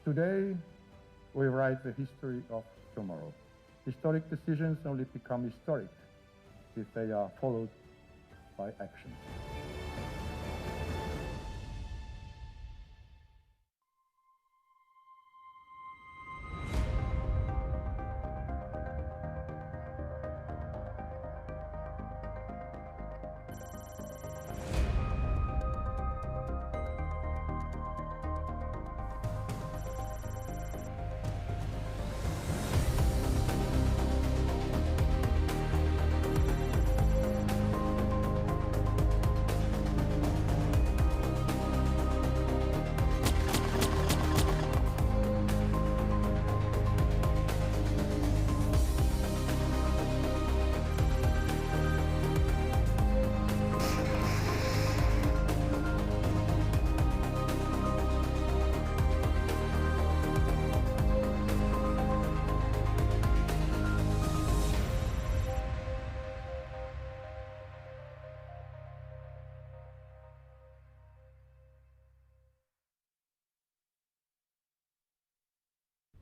Today, we write the history of tomorrow. Historic decisions only become historic if they are followed by action.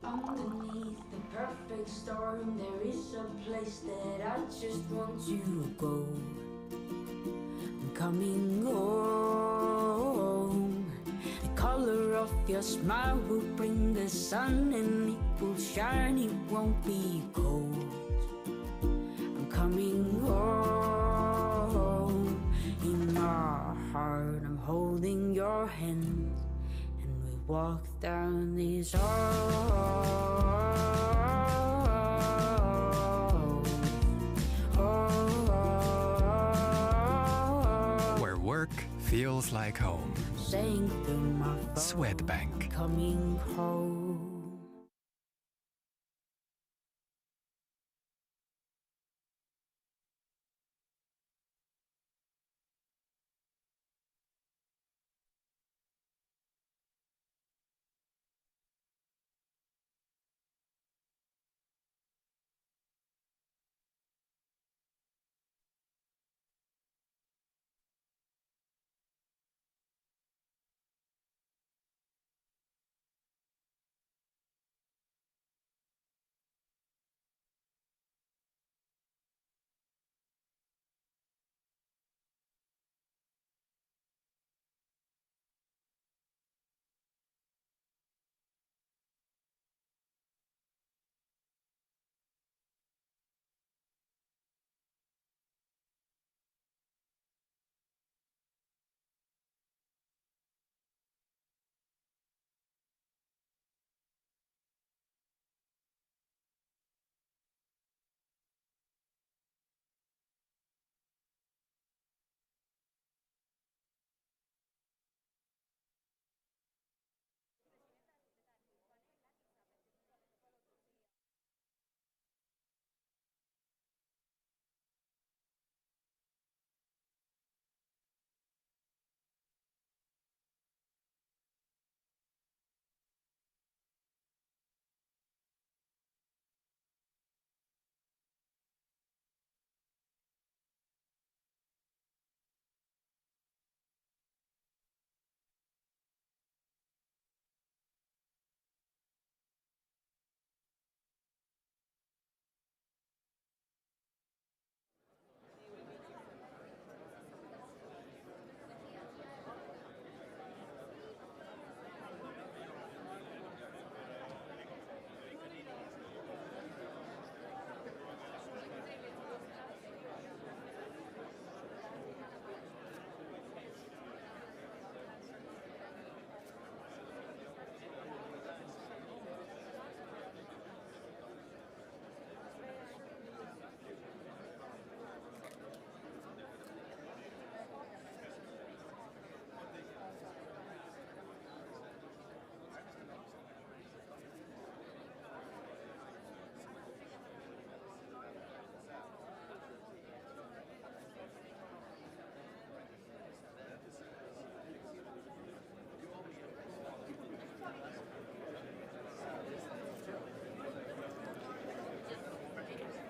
Underneath the perfect storm, there is a place that I just want to go. I'm coming home. The color of your smile will bring the sun, and it will shine, it won't be cold. I'm coming home. In my heart, I'm holding your hand. Walk down these halls, where work feels like home. Swedbank. Coming home.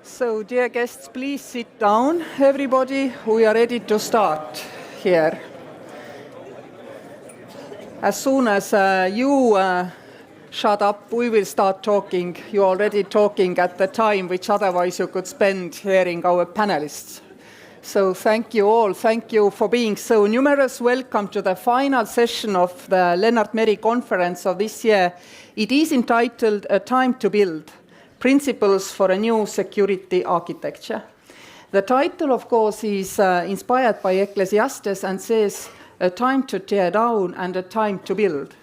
So, dear guests, please sit down. Everybody, we are ready to start here. As soon as you shut up, we will start talking. You're already talking at the time which otherwise you could spend hearing our panelists. So thank you all. Thank you for being so numerous. Welcome to the final session of the Lennart Meri conference of this year. It is entitled A Time to Build, Principles for a New Security Architecture. The title, of course, is inspired by Ecclesiastes and says, a time to tear down and a time to build.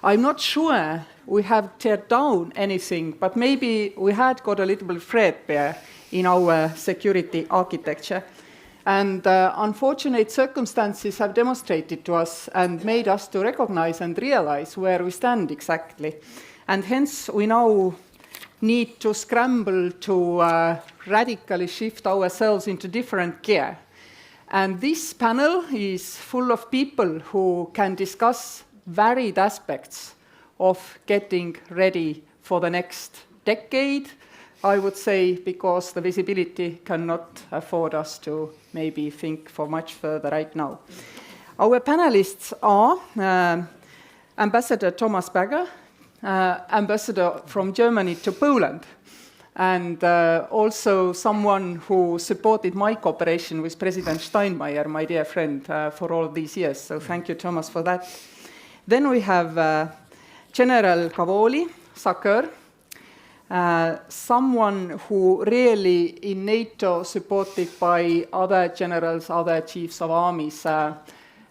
I'm not sure we have teared down anything, but maybe we had got a little bit threadbare in our security architecture. And unfortunate circumstances have demonstrated to us and made us to recognize and realize where we stand exactly. And hence we now need to scramble to radically shift ourselves into different gear. And this panel is full of people who can discuss varied aspects of getting ready for the next decade, I would say, because the visibility cannot afford us to maybe think for much further right now. Our panelists are Ambassador Thomas Bagger, ambassador from Germany to Poland, and also someone who supported my cooperation with President Steinmeier, my dear friend, for all these years. So thank you, Thomas, for that. Then we have General Cavoli, SACEUR, someone who really in NATO, supported by other generals, other chiefs of armies,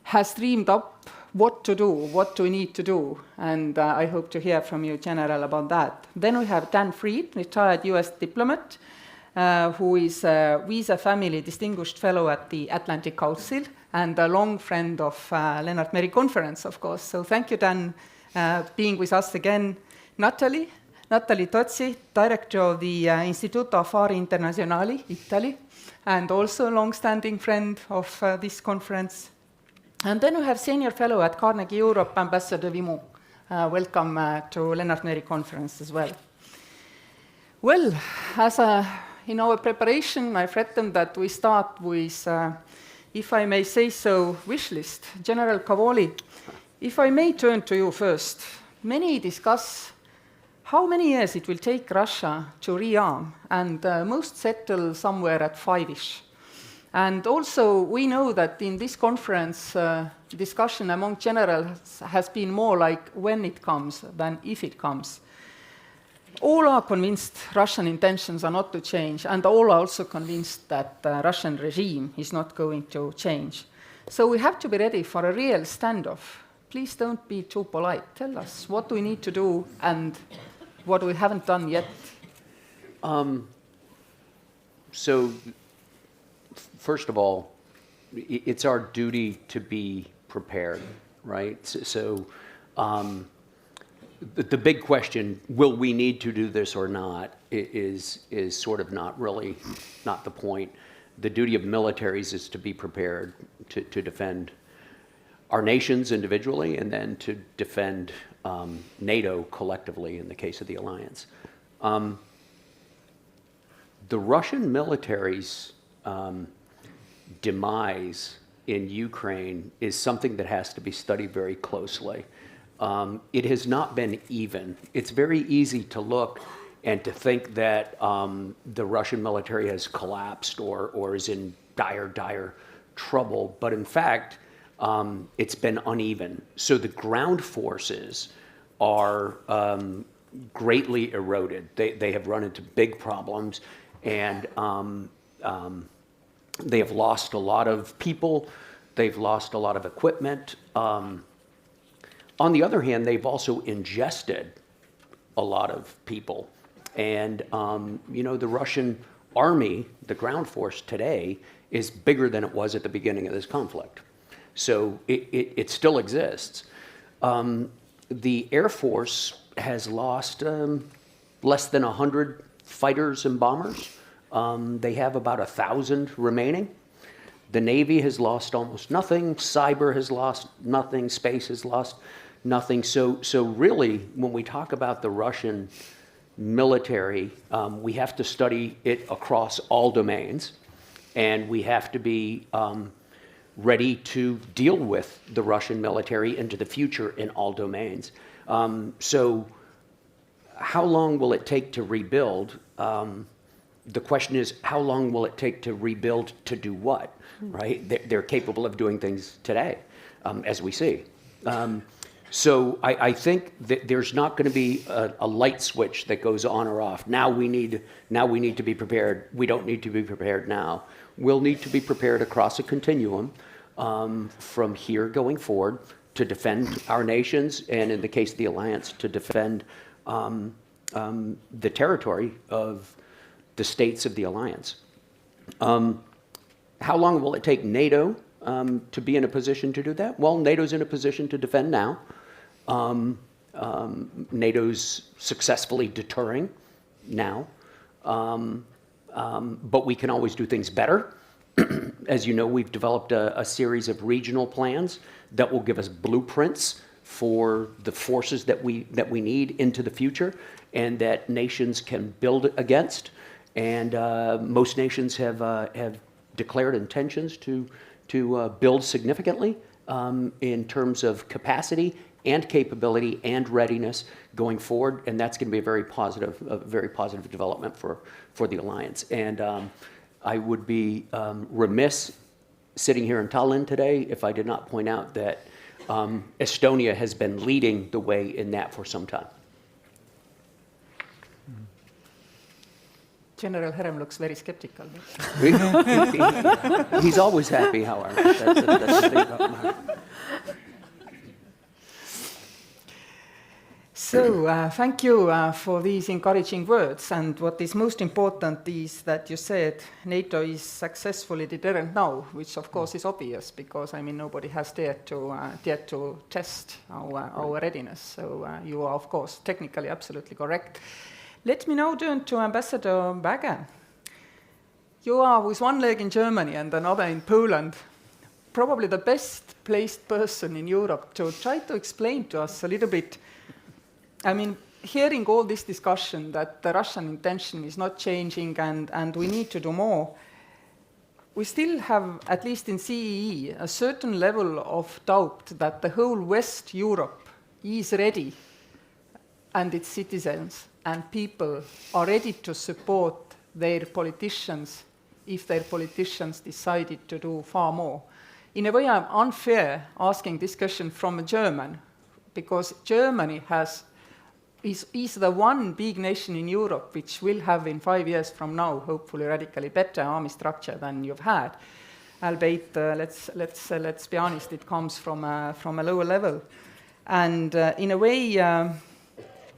has dreamed up what to do, what we need to do. And I hope to hear from you, General, about that. Then we have Dan Fried, retired US diplomat, who is a Visa Family Distinguished Fellow at the Atlantic Council and a long friend of Lennart Meri conference, of course. So thank you, Dan, being with us again. Nathalie Tocci, director of the Istituto Affari Internazionali, Italy, and also a long-standing friend of this conference. And then we have senior fellow at Carnegie Europe, Ambassador Vimont. Welcome to Lennart Meri conference as well. Well, in our preparation, I threatened that we start with, if I may say so, wish list. General Cavoli, if I may turn to you first. Many discuss how many years it will take Russia to rearm, and most settle somewhere at 5-ish. And also, we know that in this conference, discussion among generals has been more like when it comes than if it comes. All are convinced Russian intentions are not to change, and all are also convinced that the Russian regime is not going to change. So we have to be ready for a real standoff. Please don't be too polite. Tell us what we need to do and what we haven't done yet. So, first of all, it's our duty to be prepared, right? So the big question, will we need to do this or not, is sort of not the point. The duty of militaries is to be prepared to defend our nations individually, and then to defend NATO collectively in the case of the alliance. The Russian military's demise in Ukraine is something that has to be studied very closely. It has not been even. It's very easy to look and to think that the Russian military has collapsed or is in dire trouble, but in fact, it's been uneven. So the ground forces are greatly eroded. They have run into big problems, and they have lost a lot of people. They've lost a lot of equipment. On the other hand, they've also ingested a lot of people. And the Russian army, the ground force today, is bigger than it was at the beginning of this conflict. So it still exists. The Air Force has lost less than 100 fighters and bombers. They have about 1,000 remaining. The Navy has lost almost nothing. Cyber has lost nothing. Space has lost nothing. So really, when we talk about the Russian military, we have to study it across all domains, and we have to be ready to deal with the Russian military into the future in all domains. So how long will it take to rebuild? The question is, how long will it take to rebuild to do what, right? They're capable of doing things today, as we see. So I think that there's not going to be a light switch that goes on or off. Now we need to be prepared. We don't need to be prepared now. We'll need to be prepared across a continuum from here going forward to defend our nations, and in the case of the alliance, to defend the territory of the states of the alliance. How long will it take NATO to be in a position to do that? Well, NATO's in a position to defend now. NATO's successfully deterring now. But we can always do things better. As you know, we've developed a series of regional plans that will give us blueprints for the forces that we need into the future and that nations can build against. And most nations have declared intentions to build significantly in terms of capacity and capability and readiness going forward, and that's going to be a very positive development for the alliance. And I would be remiss sitting here in Tallinn today if I did not point out that Estonia has been leading the way in that for some time. General Herem looks very skeptical. He's always happy, however. That's the thing about Mark. So, thank you for these encouraging words. And what is most important is that you said NATO is successfully deterrent now, which of course is obvious because, I mean, nobody has dared to test our readiness. So you are, of course, technically absolutely correct. Let me now turn to Ambassador Bäge. You are with one leg in Germany and another in Poland, probably the best placed person in Europe to try to explain to us a little bit. I mean, hearing all this discussion that the Russian intention is not changing and we need to do more, we still have, at least in CEE, a certain level of doubt that the whole West Europe is ready and its citizens and people are ready to support their politicians if their politicians decided to do far more. In a way, I'm unfair asking this question from a German, because Germany is the one big nation in Europe which will have in 5 years from now, hopefully radically better army structure than you've had. Albeit, let's be honest, it comes from a lower level. And in a way,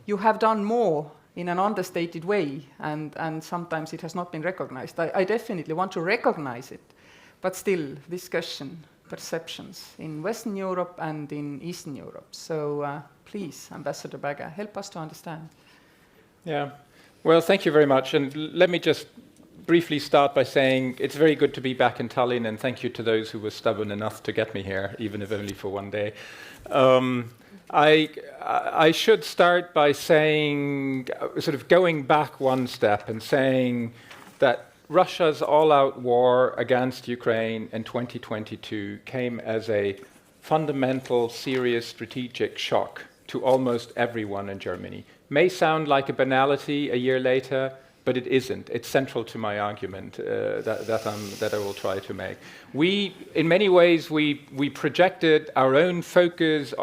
you have done more in an understated way, and sometimes it has not been recognized. I definitely want to recognize it, but still, discussion, perceptions in Western Europe and in Eastern Europe. So please, Ambassador Bäge, help us to understand. Yeah, well, thank you very much. And let me just briefly start by saying it's very good to be back in Tallinn, and thank you to those who were stubborn enough to get me here, even if only for one day. I should start by saying, sort of going back one step and saying that Russia's all-out war against Ukraine in 2022 came as a fundamental, serious strategic shock to almost everyone in Germany. May sound like a banality a year later, but it isn't. It's central to my argument that I will try to make. In many ways, we projected our own focus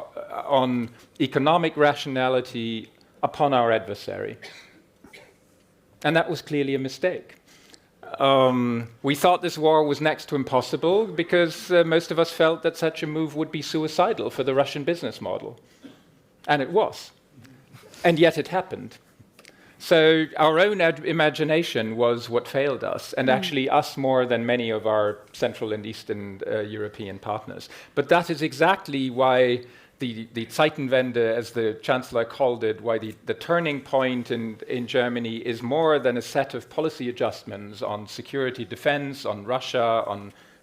on economic rationality upon our adversary. And that was clearly a mistake. We thought this war was next to impossible because most of us felt that such a move would be suicidal for the Russian business model. And it was. And yet it happened. So our own imagination was what failed us, and actually us more than many of our Central and Eastern European partners. But that is exactly why the Zeitenwende, as the Chancellor called it, why the turning point in Germany is more than a set of policy adjustments on security defense, on Russia,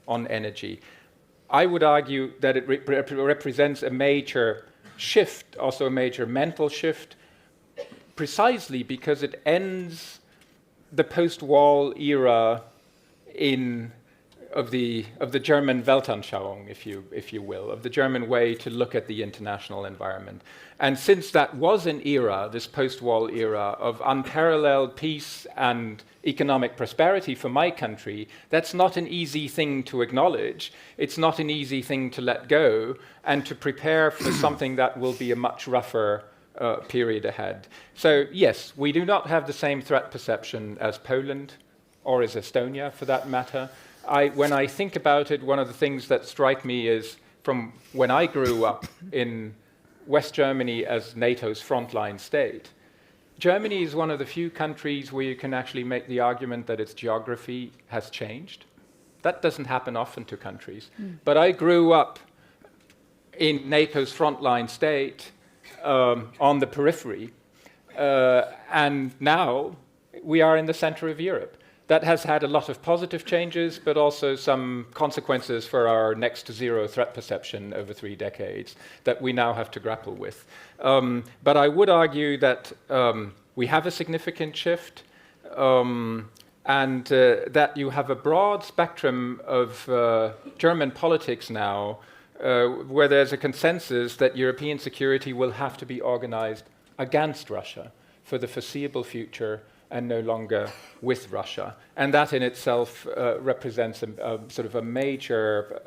on energy. I would argue that it represents a major shift, also a major mental shift, precisely because it ends the post-wall era in the German Weltanschauung, if you will, of the German way to look at the international environment. And since that was an era, this post-war era of unparalleled peace and economic prosperity for my country, that's not an easy thing to acknowledge. It's not an easy thing to let go and to prepare for something that will be a much rougher period ahead. So yes, we do not have the same threat perception as Poland or as Estonia, for that matter. When I think about it, one of the things that strike me is from when I grew up in West Germany as NATO's frontline state, Germany is one of the few countries where you can actually make the argument that its geography has changed. That doesn't happen often to countries. But I grew up in NATO's frontline state on the periphery, and now we are in the center of Europe. That has had a lot of positive changes, but also some consequences for our next to zero threat perception over 3 decades that we now have to grapple with. But I would argue that we have a significant shift, and that you have a broad spectrum of German politics now where there's a consensus that European security will have to be organized against Russia for the foreseeable future and no longer with Russia. And that in itself represents a sort of a major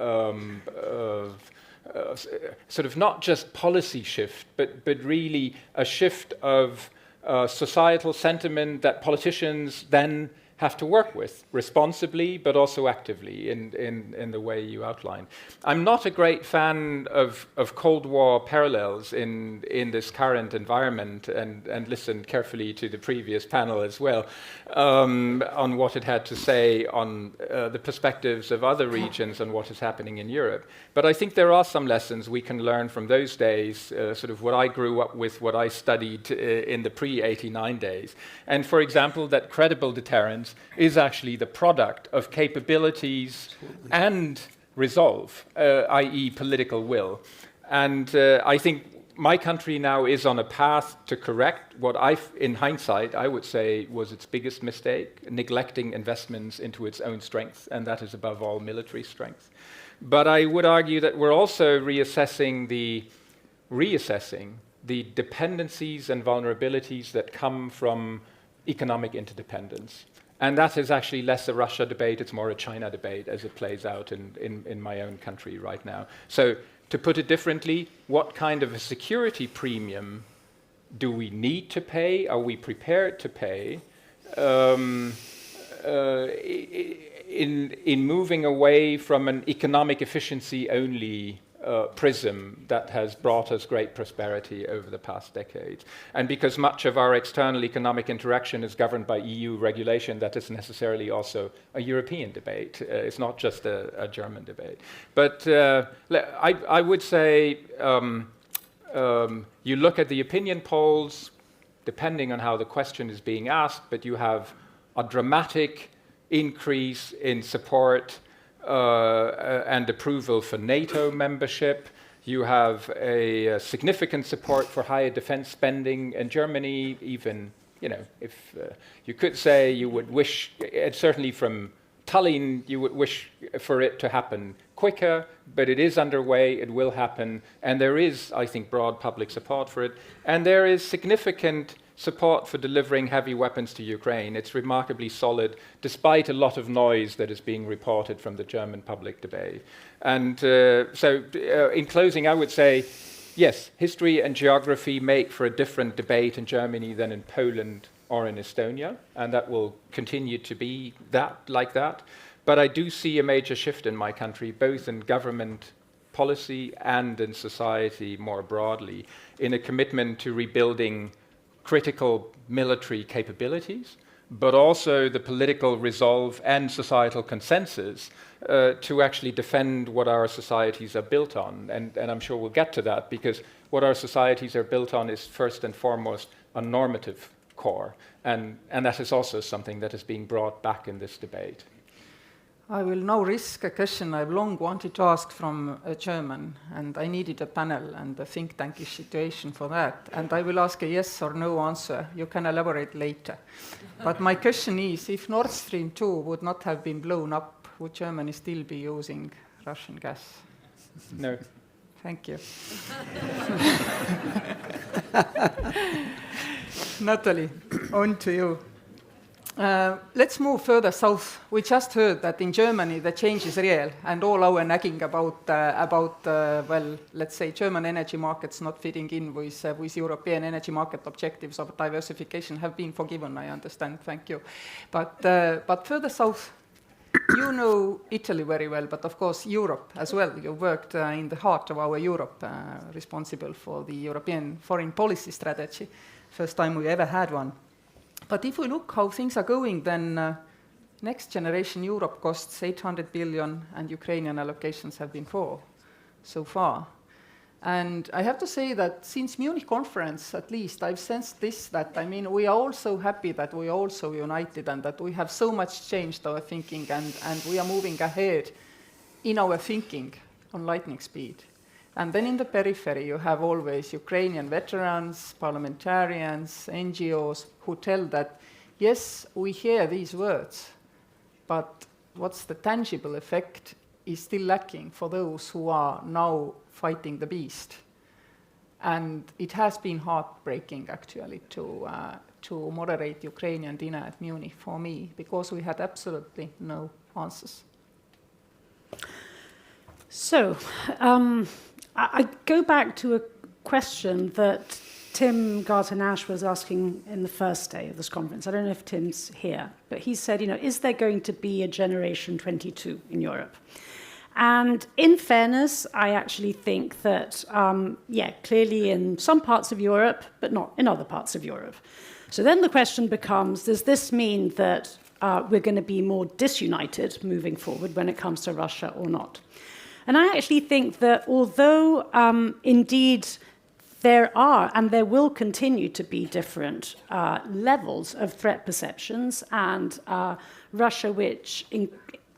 sort of not just policy shift, but really a shift of societal sentiment that politicians then have to work with responsibly, but also actively in the way you outlined. I'm not a great fan of Cold War parallels in this current environment, and listened carefully to the previous panel as well on what it had to say on the perspectives of other regions and what is happening in Europe. But I think there are some lessons we can learn from those days, sort of what I grew up with, what I studied in the pre-'89 days. And for example, that credible deterrence is actually the product of capabilities and resolve, i.e. political will. And I think my country now is on a path to correct what in hindsight, I would say was its biggest mistake, neglecting investments into its own strength, and that is above all military strength. But I would argue that we're also reassessing the dependencies and vulnerabilities that come from economic interdependence. And that is actually less a Russia debate, it's more a China debate as it plays out in my own country right now. So to put it differently, what kind of a security premium do we need to pay? Are we prepared to pay in moving away from an economic efficiency only prism that has brought us great prosperity over the past decades? And because much of our external economic interaction is governed by EU regulation, that is necessarily also a European debate. It's not just a German debate. But I would say you look at the opinion polls, depending on how the question is being asked, but you have a dramatic increase in support and approval for NATO membership. You have a significant support for higher defense spending in Germany, even, if you could say you would wish, certainly from Tallinn, you would wish for it to happen quicker, but it is underway, it will happen, and there is, I think, broad public support for it, and there is significant support for delivering heavy weapons to Ukraine. It's remarkably solid, despite a lot of noise that is being reported from the German public debate. And in closing, I would say, yes, history and geography make for a different debate in Germany than in Poland or in Estonia, and that will continue to be like that. But I do see a major shift in my country, both in government policy and in society more broadly, in a commitment to rebuilding critical military capabilities, but also the political resolve and societal consensus to actually defend what our societies are built on. And I'm sure we'll get to that, because what our societies are built on is first and foremost a normative core. And that is also something that is being brought back in this debate. I will now risk a question I've long wanted to ask from a German, and I needed a panel and a think tankish situation for that. And I will ask a yes or no answer. You can elaborate later. But my question is, if Nord Stream 2 would not have been blown up would Germany still be using Russian gas? No. Thank you. Nathalie, on to you. Let's move further south. We just heard that in Germany the change is real, and all our nagging about well, let's say German energy markets not fitting in with European energy market objectives of diversification have been forgiven, I understand, thank you. But further south, you know Italy very well, but of course Europe as well. You worked in the heart of our Europe, responsible for the European foreign policy strategy. First time we ever had one. But if we look how things are going, then next generation Europe costs 800 billion and Ukrainian allocations have been 4 so far. And I have to say that since Munich conference, at least, I've sensed this, that, I mean, we are all so happy that we are also united and that we have so much changed our thinking and we are moving ahead in our thinking on lightning speed. And then in the periphery, you have always Ukrainian veterans, parliamentarians, NGOs who tell that, yes, we hear these words, but what's the tangible effect is still lacking for those who are now fighting the beast. And it has been heartbreaking, actually, to moderate Ukrainian dinner at Munich for me, because we had absolutely no answers. So, I go back to a question that Tim Garton-Ash was asking in the first day of this conference. I don't know if Tim's here, but he said, you know, is there going to be a generation 22 in Europe? And in fairness, I actually think that, clearly in some parts of Europe, but not in other parts of Europe. So then the question becomes, does this mean that we're going to be more disunited moving forward when it comes to Russia or not? And I actually think that although indeed there are and there will continue to be different levels of threat perceptions, and Russia, which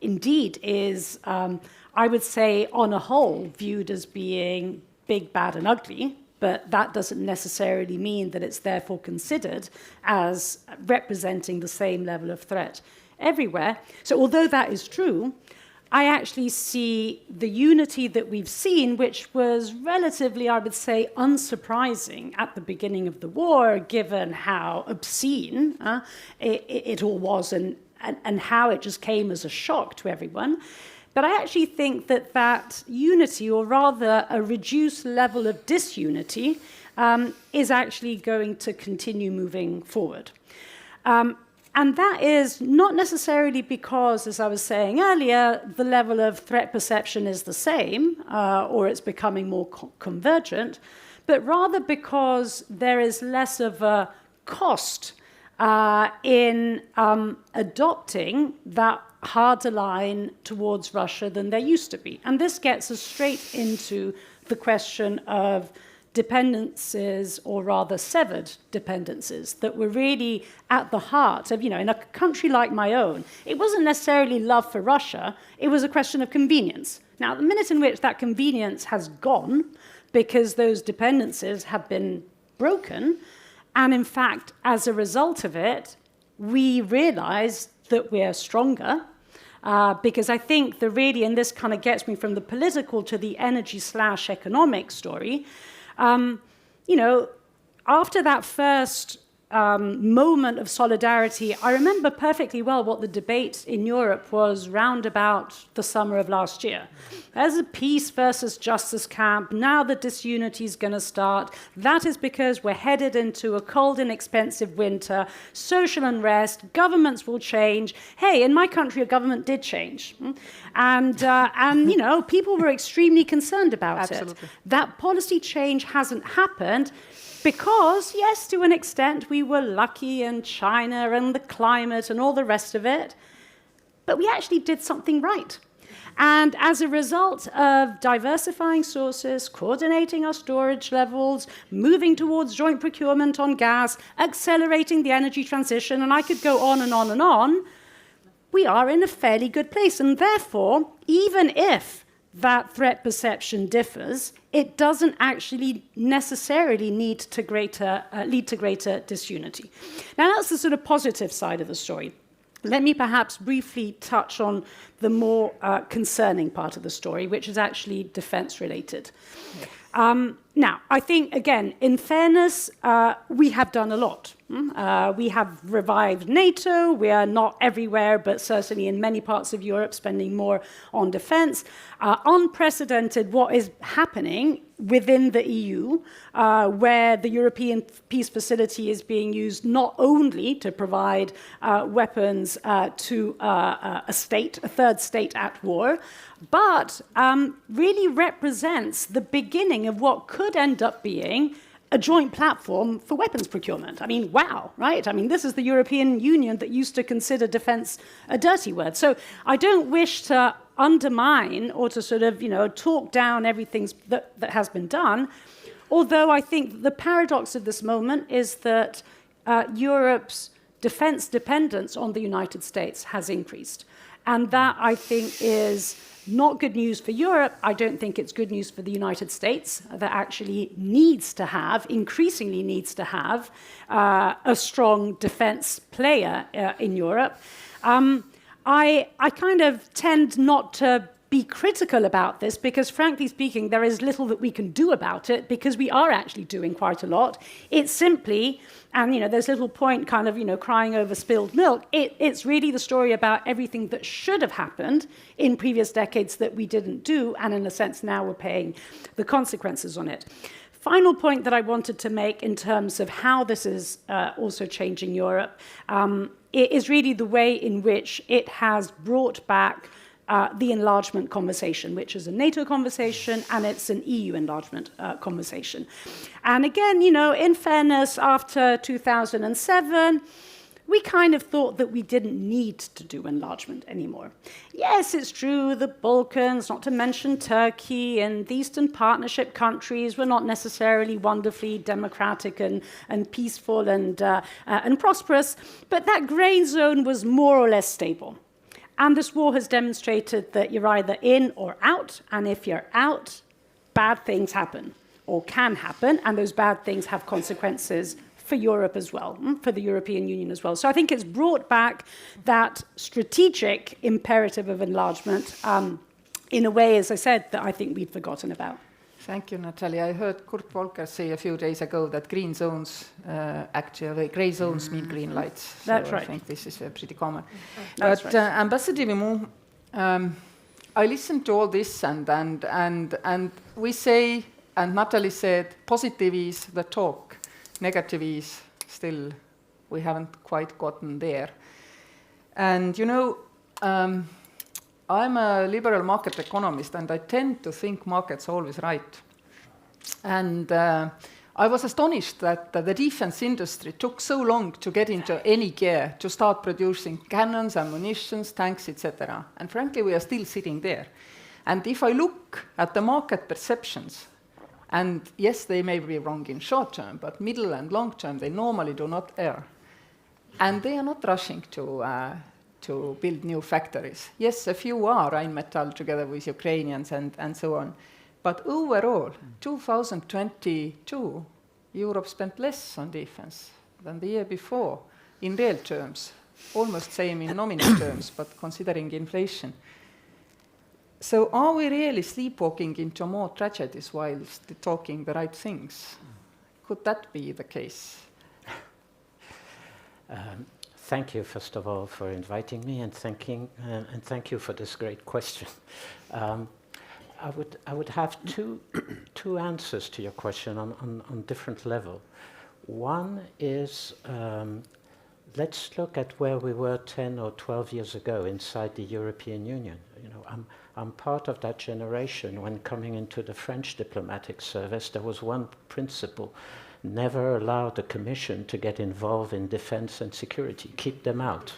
indeed is, I would say, on a whole, viewed as being big, bad, and ugly, but that doesn't necessarily mean that it's therefore considered as representing the same level of threat everywhere. So although that is true, I actually see the unity that we've seen, which was relatively, I would say, unsurprising at the beginning of the war, given how obscene it all was and how it just came as a shock to everyone. But I actually think that that unity, or rather a reduced level of disunity, is actually going to continue moving forward. And that is not necessarily because, as I was saying earlier, the level of threat perception is the same, or it's becoming more convergent, but rather because there is less of a cost in adopting that harder line towards Russia than there used to be. And this gets us straight into the question of dependencies, or rather severed dependencies, that were really at the heart of, you know, in a country like my own, it wasn't necessarily love for Russia, it was a question of convenience. Now, the minute in which that convenience has gone, because those dependencies have been broken, and in fact, as a result of it, we realize that we're stronger, because I think the really, and this kind of gets me from the political to the energy/economic story, you know, after that first moment of solidarity, I remember perfectly well what the debate in Europe was round about the summer of last year. There's a peace versus justice camp. Now the disunity is going to start. That is because we're headed into a cold and expensive winter, social unrest, governments will change. Hey, in my country, a government did change. And you know, people were extremely concerned about it. That policy change hasn't happened. Because, yes, to an extent, we were lucky in China and the climate and all the rest of it, but we actually did something right. And as a result of diversifying sources, coordinating our storage levels, moving towards joint procurement on gas, accelerating the energy transition, and I could go on and on and on, we are in a fairly good place. And therefore, even if that threat perception differs, it doesn't actually necessarily lead to greater disunity. Now, that's the sort of positive side of the story. let me perhaps briefly touch on the more concerning part of the story, which is actually defense-related. Yes. Now, I think, again, in fairness, we have done a lot. We have revived NATO. We are not everywhere, but certainly in many parts of Europe, spending more on defense. Unprecedented what is happening within the EU, where the European Peace Facility is being used not only to provide weapons to a third state at war, but really represents the beginning of what could end up being a joint platform for weapons procurement. I mean, wow, right? I mean, this is the European Union that used to consider defense a dirty word. So I don't wish to undermine or to sort of, talk down everything that has been done, although I think the paradox of this moment is that Europe's defense dependence on the United States has increased. And that, I think, is not good news for Europe. I don't think it's good news for the United States, that actually increasingly needs to have a strong defense player in Europe. I kind of tend not to be critical about this because, frankly speaking, there is little that we can do about it because we are actually doing quite a lot. It's simply, and there's little point kind of crying over spilled milk. It's really the story about everything that should have happened in previous decades that we didn't do, and in a sense now we're paying the consequences on it. Final point that I wanted to make in terms of how this is also changing Europe it is really the way in which it has brought back the enlargement conversation, which is a NATO conversation, and it's an EU enlargement conversation. And again, in fairness, after 2007, we kind of thought that we didn't need to do enlargement anymore. Yes, it's true, the Balkans, not to mention Turkey, and the Eastern Partnership countries were not necessarily wonderfully democratic and peaceful and prosperous, but that grey zone was more or less stable. And this war has demonstrated that you're either in or out, and if you're out, bad things happen, or can happen, and those bad things have consequences for Europe as well, for the European Union as well. So I think it's brought back that strategic imperative of enlargement in a way, as I said, that I think we'd forgotten about. Thank you, Nathalie. I heard Kurt Volker say a few days ago that green zones, actually, grey zones mean green lights. So That's right. I think this is pretty common. That's but right. Ambassador Vimont, I listened to all this, and we say, and Nathalie said, positive is the talk, negative is still, we haven't quite gotten there. And I'm a liberal market economist, and I tend to think markets are always right. And I was astonished that the defense industry took so long to get into any gear, to start producing cannons, ammunition, tanks, etc. And frankly, we are still sitting there. And if I look at the market perceptions, and yes, they may be wrong in short term, but middle and long term, they normally do not err. And they are not rushing to build new factories. Yes, a few are, Rheinmetall together with Ukrainians and so on. But overall, 2022, Europe spent less on defense than the year before, in real terms. Almost same in nominal terms, but considering inflation. So are we really sleepwalking into more tragedies while talking the right things? Could that be the case? Thank you, first of all, for inviting me and thank you for this great question. I would have two answers to your question on different level. One is let's look at where we were 10 or 12 years ago inside the European Union. I'm part of that generation. When coming into the French diplomatic service, there was one principle: never allow the Commission to get involved in defense and security. Keep them out.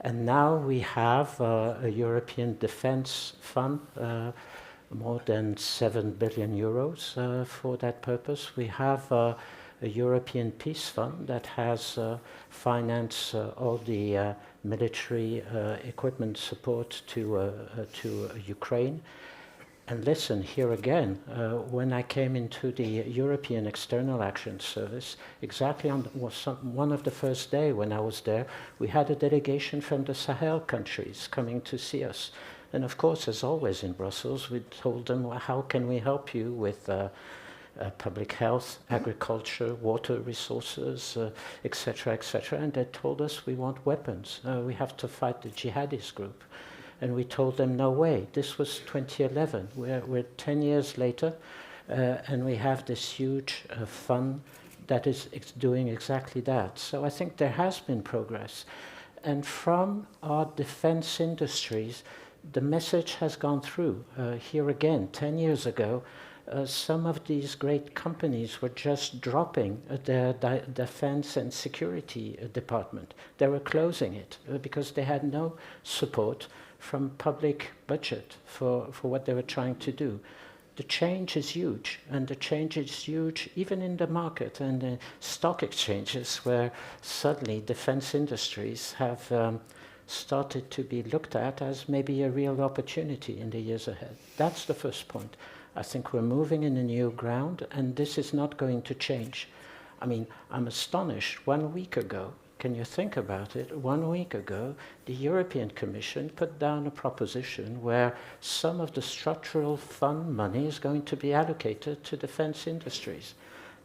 And now we have a European Defense Fund, more than 7 billion euros for that purpose. We have a European Peace Fund that has financed all the military equipment support to Ukraine. And listen, here again, when I came into the European External Action Service, exactly on one of the first day when I was there, we had a delegation from the Sahel countries coming to see us. And of course, as always in Brussels, we told them, well, how can we help you with public health, agriculture, water resources, etc., etc. And they told us, we want weapons. We have to fight the jihadist group. And we told them, no way. This was 2011. We're 10 years later, and we have this huge fund that is doing exactly that. So I think there has been progress. And from our defense industries, the message has gone through. Here again, 10 years ago, some of these great companies were just dropping their defense and security department. They were closing it because they had no support from public budget for what they were trying to do. The change is huge, and the change is huge even in the market and the stock exchanges, where suddenly defense industries have started to be looked at as maybe a real opportunity in the years ahead. That's the first point. I think we're moving in a new ground, and this is not going to change. I mean, I'm astonished. 1 week ago, can you think about it? 1 week ago, the European Commission put down a proposition where some of the structural fund money is going to be allocated to defense industries.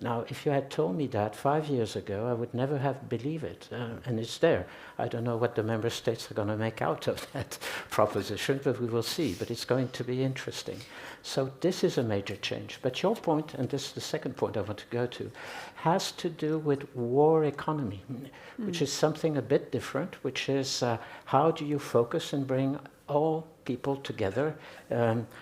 Now, if you had told me that 5 years ago, I would never have believed it, and it's there. I don't know what the member states are going to make out of that proposition, but we will see. But it's going to be interesting. So this is a major change. But your point, and this is the second point I want to go to, has to do with war economy, which is something a bit different, which is how do you focus and bring all people together,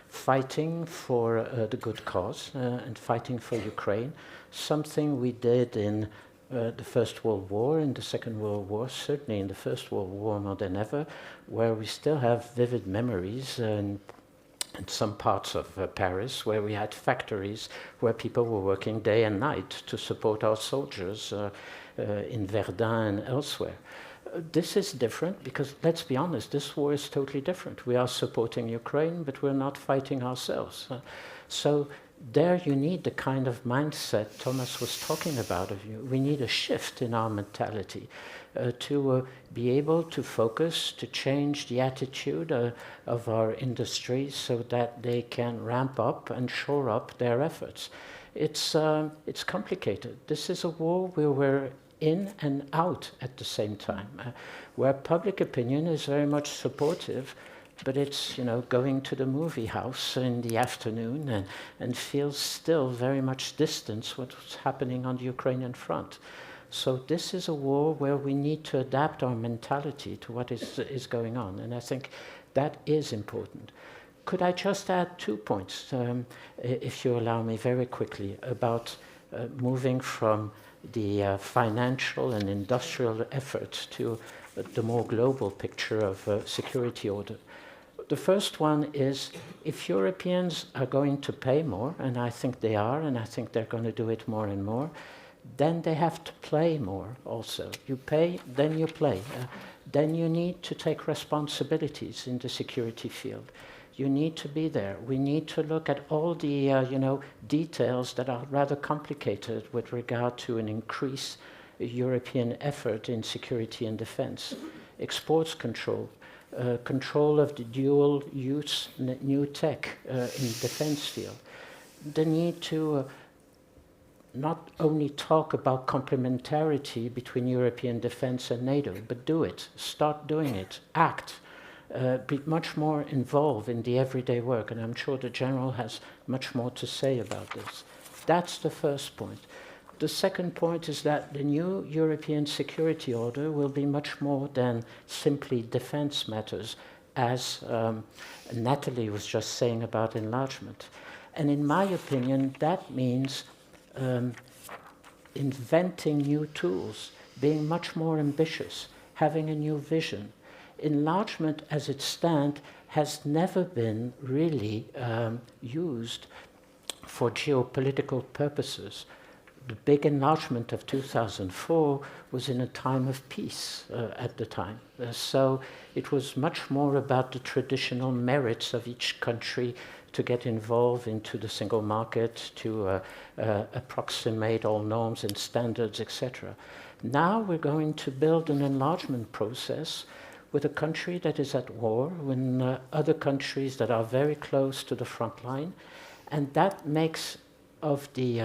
fighting for the good cause and fighting for Ukraine, something we did in the First World War, in the Second World War, certainly in the First World War more than ever, where we still have vivid memories in some parts of Paris, where we had factories where people were working day and night to support our soldiers in Verdun and elsewhere. This is different because, let's be honest, this war is totally different. We are supporting Ukraine, but we're not fighting ourselves. So there you need the kind of mindset Thomas was talking about of you. We need a shift in our mentality to be able to focus, to change the attitude of our industries so that they can ramp up and shore up their efforts. It's complicated. This is a war where we're in and out at the same time, where public opinion is very much supportive, but it's, going to the movie house in the afternoon and feels still very much distance what's happening on the Ukrainian front. So this is a war where we need to adapt our mentality to what is going on, and I think that is important. Could I just add 2 points, if you allow me, very quickly, about moving from the financial and industrial efforts to the more global picture of security order. The first one is, if Europeans are going to pay more, and I think they are, and I think they're going to do it more and more, then they have to play more also. You pay, then you play. Then you need to take responsibilities in the security field. You need to be there. We need to look at all the details that are rather complicated with regard to an increased European effort in security and defense. Exports control, control of the dual use new tech in defense field. The need to not only talk about complementarity between European defense and NATO, but do it, start doing it, act. Be much more involved in the everyday work, and I'm sure the General has much more to say about this. That's the first point. The second point is that the new European security order will be much more than simply defense matters, as Nathalie was just saying about enlargement. And in my opinion, that means inventing new tools, being much more ambitious, having a new vision. Enlargement as it stands has never been really used for geopolitical purposes. the big enlargement of 2004 was in a time of peace at the time. So it was much more about the traditional merits of each country to get involved into the single market, to approximate all norms and standards, etc. Now we're going to build an enlargement process with a country that is at war, with other countries that are very close to the front line, and that makes of the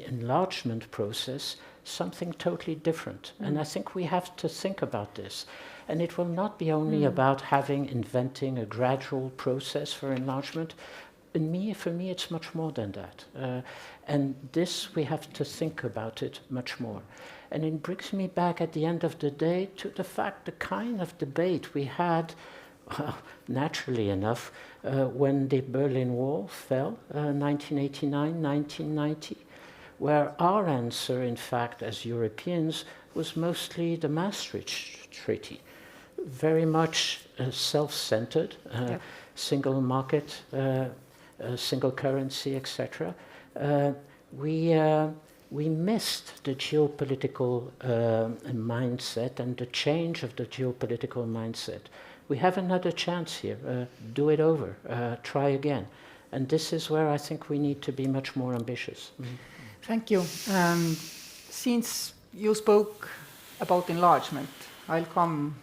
enlargement process something totally different. And I think we have to think about this. And it will not be only about inventing a gradual process for enlargement. For me, it's much more than that. And this, we have to think about it much more. And it brings me back at the end of the day to the fact, the kind of debate we had, naturally enough, when the Berlin Wall fell, 1989, 1990, where our answer, in fact, as Europeans, was mostly the Maastricht Treaty. Very much self-centered, single market, single currency, etc. We missed the geopolitical mindset and the change of the geopolitical mindset. We have another chance here. Do it over. Try again. And this is where I think we need to be much more ambitious. Thank you. Since you spoke about enlargement, I'll come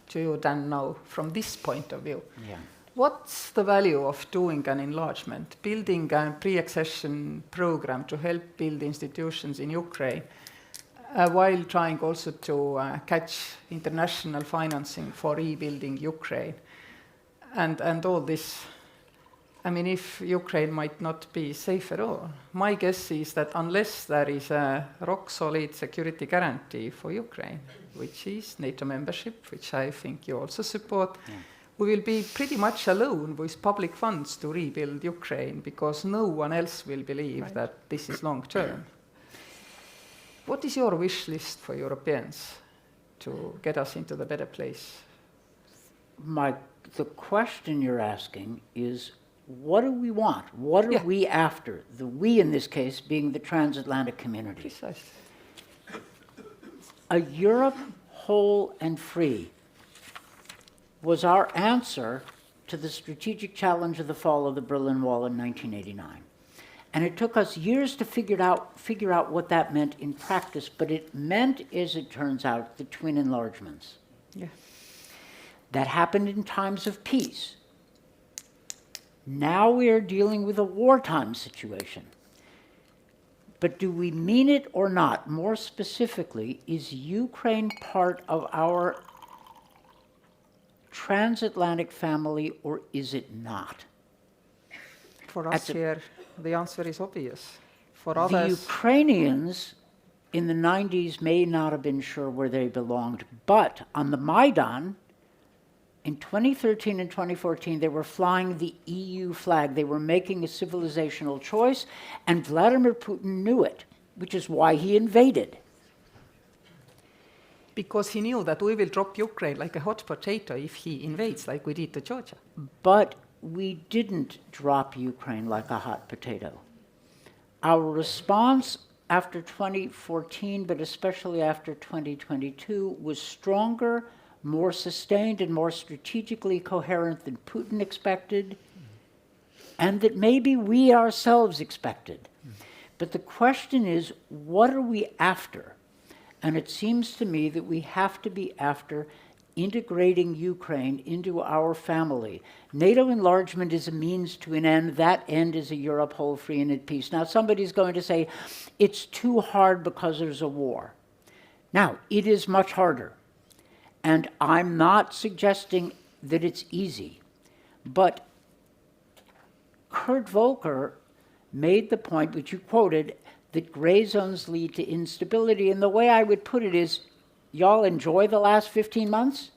to you then now from this point of view. Yeah. What's the value of doing an enlargement, building a pre-accession program to help build institutions in Ukraine, while trying also to catch international financing for rebuilding Ukraine? And all this, I mean, if Ukraine might not be safe at all, my guess is that unless there is a rock-solid security guarantee for Ukraine, which is NATO membership, which I think you also support, we will be pretty much alone with public funds to rebuild Ukraine, because no one else will believe that this is long-term. What is your wish list for Europeans to get us into the better place? The question you're asking is, what do we want? What are we after? The we, in this case, being the transatlantic community. Precisely. A Europe whole and free was our answer to the strategic challenge of the fall of the Berlin Wall in 1989. And it took us years to figure out what that meant in practice, but it meant, as it turns out, the twin enlargements. Yeah. That happened in times of peace. Now we are dealing with a wartime situation. But do we mean it or not? More specifically, is Ukraine part of our transatlantic family, or is it not? For us here, the answer is obvious. For The others, Ukrainians in the 90s may not have been sure where they belonged, but on the Maidan, in 2013 and 2014, they were flying the EU flag. They were making a civilizational choice, and Vladimir Putin knew it, which is why he invaded. because he knew that we will drop Ukraine like a hot potato if he invades, like we did to Georgia. But we didn't drop Ukraine like a hot potato. Our response after 2014, but especially after 2022, was stronger, more sustained, and more strategically coherent than Putin expected, and that maybe we ourselves expected. But the question is, what are we after? And it seems to me that we have to be after integrating Ukraine into our family. NATO enlargement is a means to an end. That end is a Europe whole, free, and at peace. Now, somebody's going to say, it's too hard because there's a war. Now, it is much harder. And I'm not suggesting that it's easy. But Kurt Volker made the point, which you quoted, that gray zones lead to instability. And the way I would put it is, y'all enjoy the last 15 months?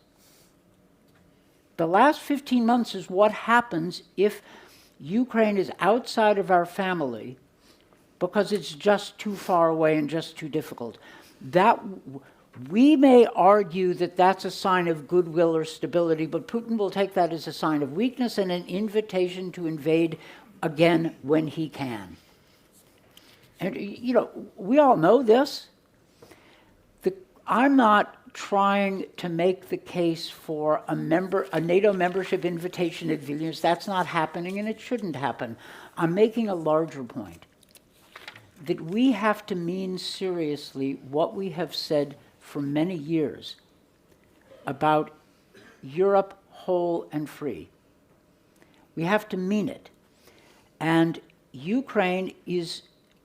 The last 15 months is what happens if Ukraine is outside of our family because it's just too far away and just too difficult. That we may argue that that's a sign of goodwill or stability, but Putin will take that as a sign of weakness and an invitation to invade again when he can. And, you know, we all know this. I'm not trying to make the case for a NATO membership invitation at Vilnius. That's not happening, and it shouldn't happen. I'm making a larger point, that we have to mean seriously what we have said for many years about Europe whole and free. We have to mean it. And Ukraine is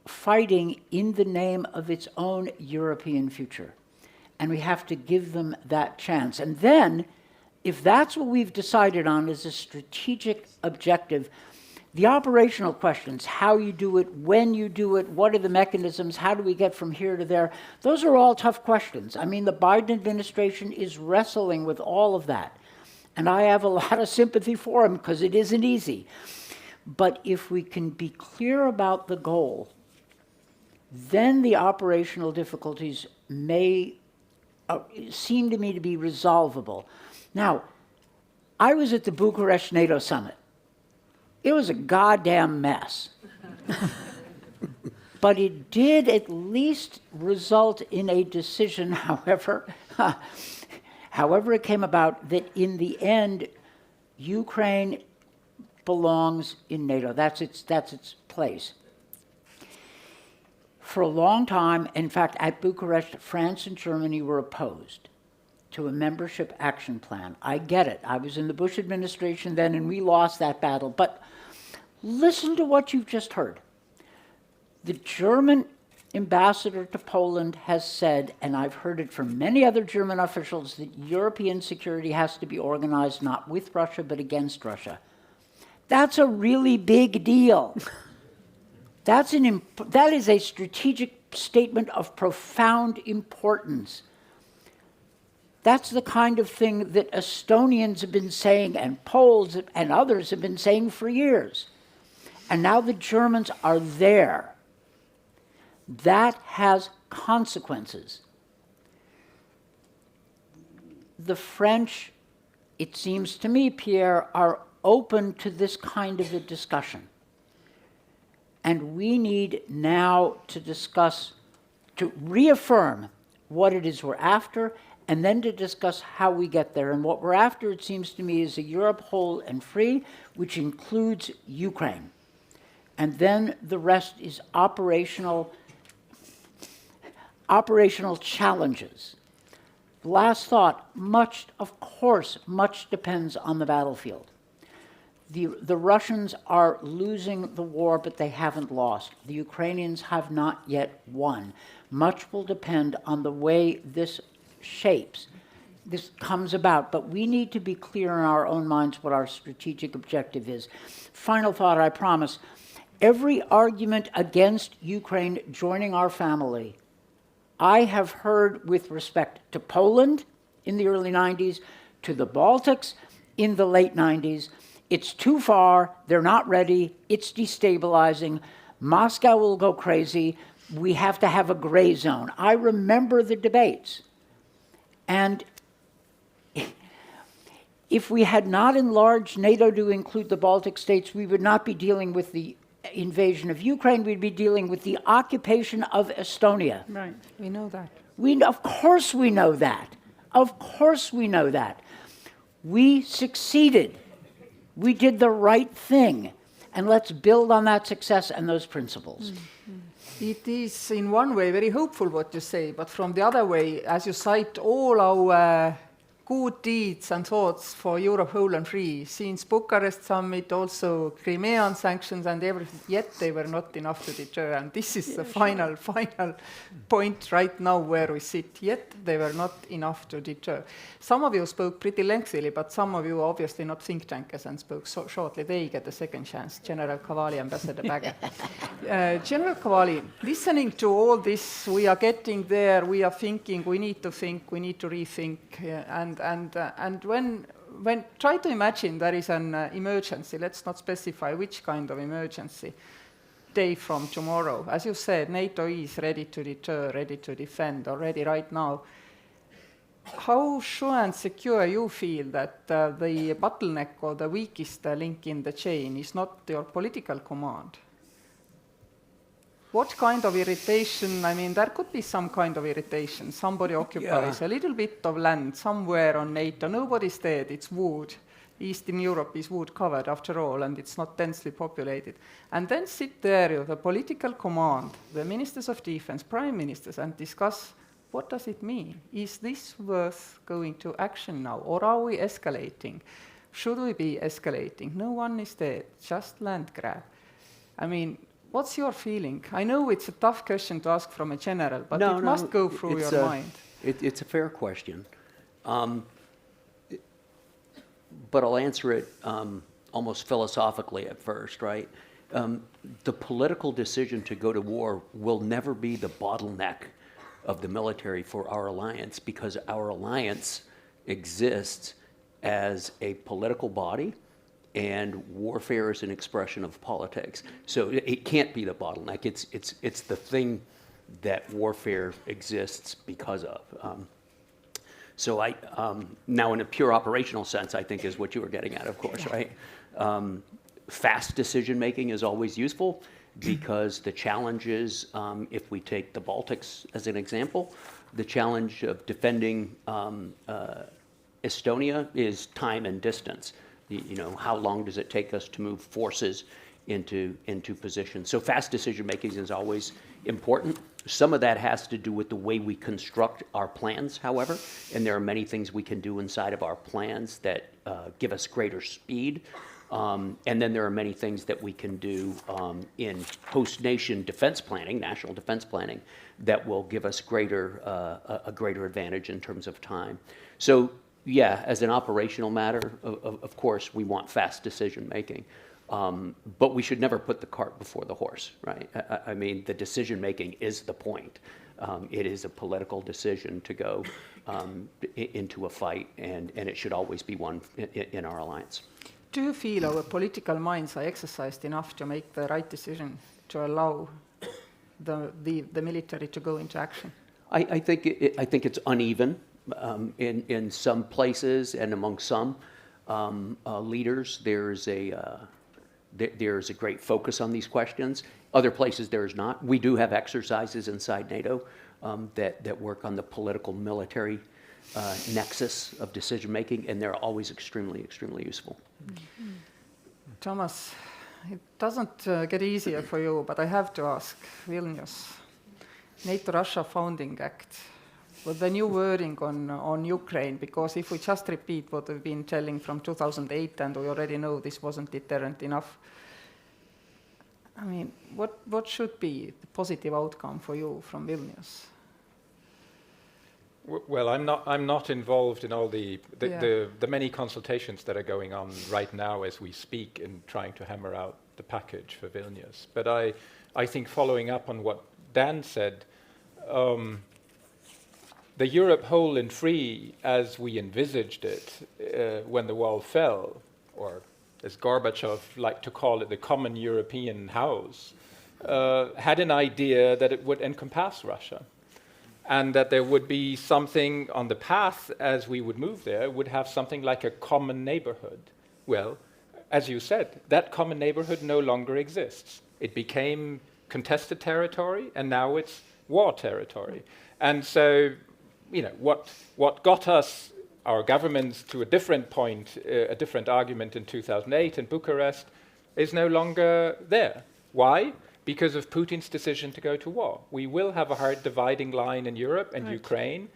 fighting in the name of its own European future. And we have to give them that chance. And then, if that's what we've decided on as a strategic objective, the operational questions, how you do it, when you do it, what are the mechanisms, how do we get from here to there, those are all tough questions. I mean, the Biden administration is wrestling with all of that. And I have a lot of sympathy for them because it isn't easy. But if we can be clear about the goal, then the operational difficulties may seem to me to be resolvable. Now, I was at the Bucharest NATO summit. It was a goddamn mess. But it did at least result in a decision, however it came about, that in the end, Ukraine belongs in NATO. That's its place. For a long time, in fact, at Bucharest, France and Germany were opposed to a membership action plan. I get it. I was in the Bush administration then, and we lost that battle. But listen to what you've just heard. The German ambassador to Poland has said, and I've heard it from many other German officials, that European security has to be organized not with Russia, but against Russia. That's a really big deal. That is a strategic statement of profound importance. That's the kind of thing that Estonians have been saying, and Poles and others have been saying for years. And now the Germans are there. That has consequences. The French, it seems to me, Pierre, are open to this kind of a discussion. And we need now to discuss, to reaffirm what it is we're after, and then to discuss how we get there. And what we're after, it seems to me, is a Europe whole and free, which includes Ukraine. And then the rest is operational challenges. Last thought, much depends on the battlefield. The Russians are losing the war, but they haven't lost. The Ukrainians have not yet won. Much will depend on the way this comes about, but we need to be clear in our own minds what our strategic objective is. Final thought, I promise. Every argument against Ukraine joining our family, I have heard with respect to Poland in the early 90s, to the Baltics in the late 90s. It's too far, they're not ready, it's destabilizing, Moscow will go crazy, we have to have a gray zone. I remember the debates. And if we had not enlarged NATO to include the Baltic states, we would not be dealing with the invasion of Ukraine, we'd be dealing with the occupation of Estonia. Right, we know that. Of course we know that. Of course we know that. We succeeded. We did the right thing. And let's build on that success and those principles. Mm-hmm. It is in one way very hopeful what you say, but from the other way, as you cite all our good deeds and thoughts for Europe whole and free, since Bucharest summit, also Crimean sanctions and everything, yet they were not enough to deter. And this is the final point right now where we sit, yet they were not enough to deter. Some of you spoke pretty lengthily, but some of you obviously not think tankers and spoke so shortly. They get a second chance. General Cavoli, Ambassador Bagger. General Cavoli, listening to all this, we are getting there, we are thinking, we need to think, we need to rethink, and when try to imagine there is an emergency, let's not specify which kind of emergency, day from tomorrow. As you said, NATO is ready to deter, ready to defend already right now. How sure and secure you feel that the bottleneck or the weakest link in the chain is not your political command? what kind of irritation? I mean, there could be some kind of irritation. Somebody occupies a little bit of land somewhere on NATO. Nobody's dead. It's wood. Eastern Europe is wood covered after all, and it's not densely populated. And then sit there with the political command, the ministers of defense, prime ministers, and discuss what does it mean? Is this worth going to action now, or are we escalating? Should we be escalating? No one is dead, just land grab. I mean, what's your feeling? I know it's a tough question to ask from a general, but it must go through your mind. It's a fair question. But I'll answer it almost philosophically at first, right? The political decision to go to war will never be the bottleneck of the military for our alliance, because our alliance exists as a political body, and warfare is an expression of politics. So it can't be the bottleneck. It's the thing that warfare exists because of. So now in a pure operational sense, I think is what you were getting at, of course, right? Fast decision making is always useful, because the challenge is, if we take the Baltics as an example, the challenge of defending Estonia is time and distance. How long does it take us to move forces into position? So fast decision making is always important. Some of that has to do with the way we construct our plans, however, and there are many things we can do inside of our plans that give us greater speed. And then there are many things that we can do in host-nation defense planning, national defense planning, that will give us a greater advantage in terms of time. So, yeah, as an operational matter, of course, we want fast decision-making. But we should never put the cart before the horse, right? I mean, the decision-making is the point. It is a political decision to go into a fight, and it should always be one in our alliance. Do you feel our political minds are exercised enough to make the right decision to allow the military to go into action? I think it's uneven in some places and among some leaders. There's a great focus on these questions. Other places there is not. We do have exercises inside NATO that work on the political military nexus of decision making, and they're always extremely, extremely useful. Mm-hmm. Thomas, it doesn't get easier for you, but I have to ask, Vilnius, NATO-Russia Founding Act, with the new wording on Ukraine, because if we just repeat what we've been telling from 2008, and we already know this wasn't deterrent enough, I mean, what should be the positive outcome for you from Vilnius? Well, I'm not involved in all the many consultations that are going on right now as we speak in trying to hammer out the package for Vilnius. But I think following up on what Dan said, the Europe whole and free as we envisaged it when the wall fell, or as Gorbachev liked to call it, the common European house, had an idea that it would encompass Russia, and that there would be something on the path as we would move there, would have something like a common neighborhood. Well, as you said, that common neighborhood no longer exists. It became contested territory, and now it's war territory. And so, what got us, our governments, to a different point, a different argument in 2008 in Bucharest, is no longer there. Why? Because of Putin's decision to go to war. We will have a hard dividing line in Europe, and Ukraine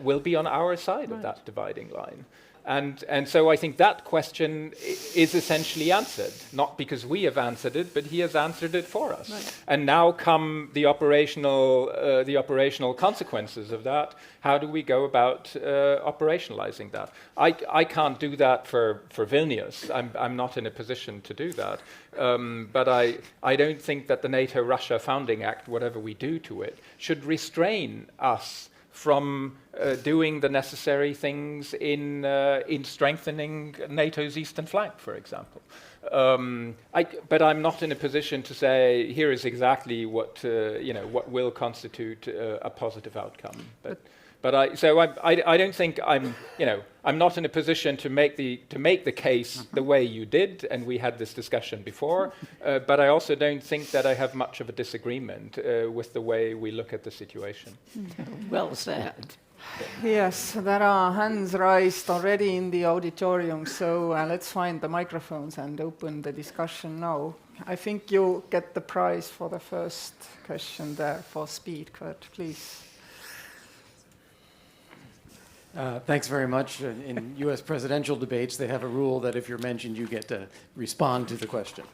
will be on our side of that dividing line. And so I think that question is essentially answered, not because we have answered it, but he has answered it for us. Right. And now come the operational consequences of that. How do we go about operationalizing that? I can't do that for Vilnius. I'm not in a position to do that. But I don't think that the NATO-Russia Founding Act, whatever we do to it, should restrain us from doing the necessary things in strengthening NATO's eastern flank, for example. But I'm not in a position to say here is exactly what will constitute a positive outcome. But I don't think I'm not in a position to make the case the way you did, and we had this discussion before. But I also don't think that I have much of a disagreement with the way we look at the situation. Well said. Yes, there are hands raised already in the auditorium, so let's find the microphones and open the discussion now. I think you get the prize for the first question there for speed, Kurt, please. Thanks very much. In U.S. presidential debates, they have a rule that if you're mentioned, you get to respond to the question.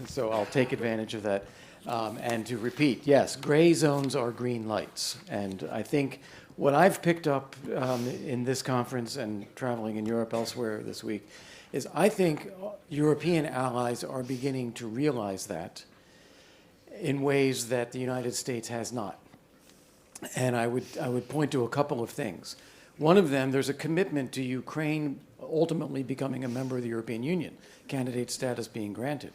So I'll take advantage of that. And to repeat, yes, gray zones are green lights. And I think what I've picked up in this conference and traveling in Europe elsewhere this week is I think European allies are beginning to realize that in ways that the United States has not. And I would point to a couple of things. One of them, there's a commitment to Ukraine ultimately becoming a member of the European Union, candidate status being granted.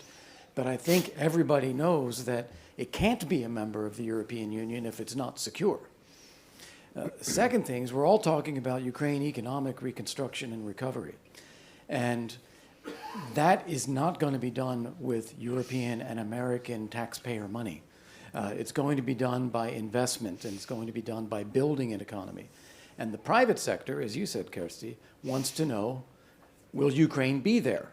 But I think everybody knows that it can't be a member of the European Union if it's not secure. Second thing is we're all talking about Ukraine economic reconstruction and recovery. And that is not going to be done with European and American taxpayer money. It's going to be done by investment, and it's going to be done by building an economy. And the private sector, as you said, Kersti, wants to know, will Ukraine be there?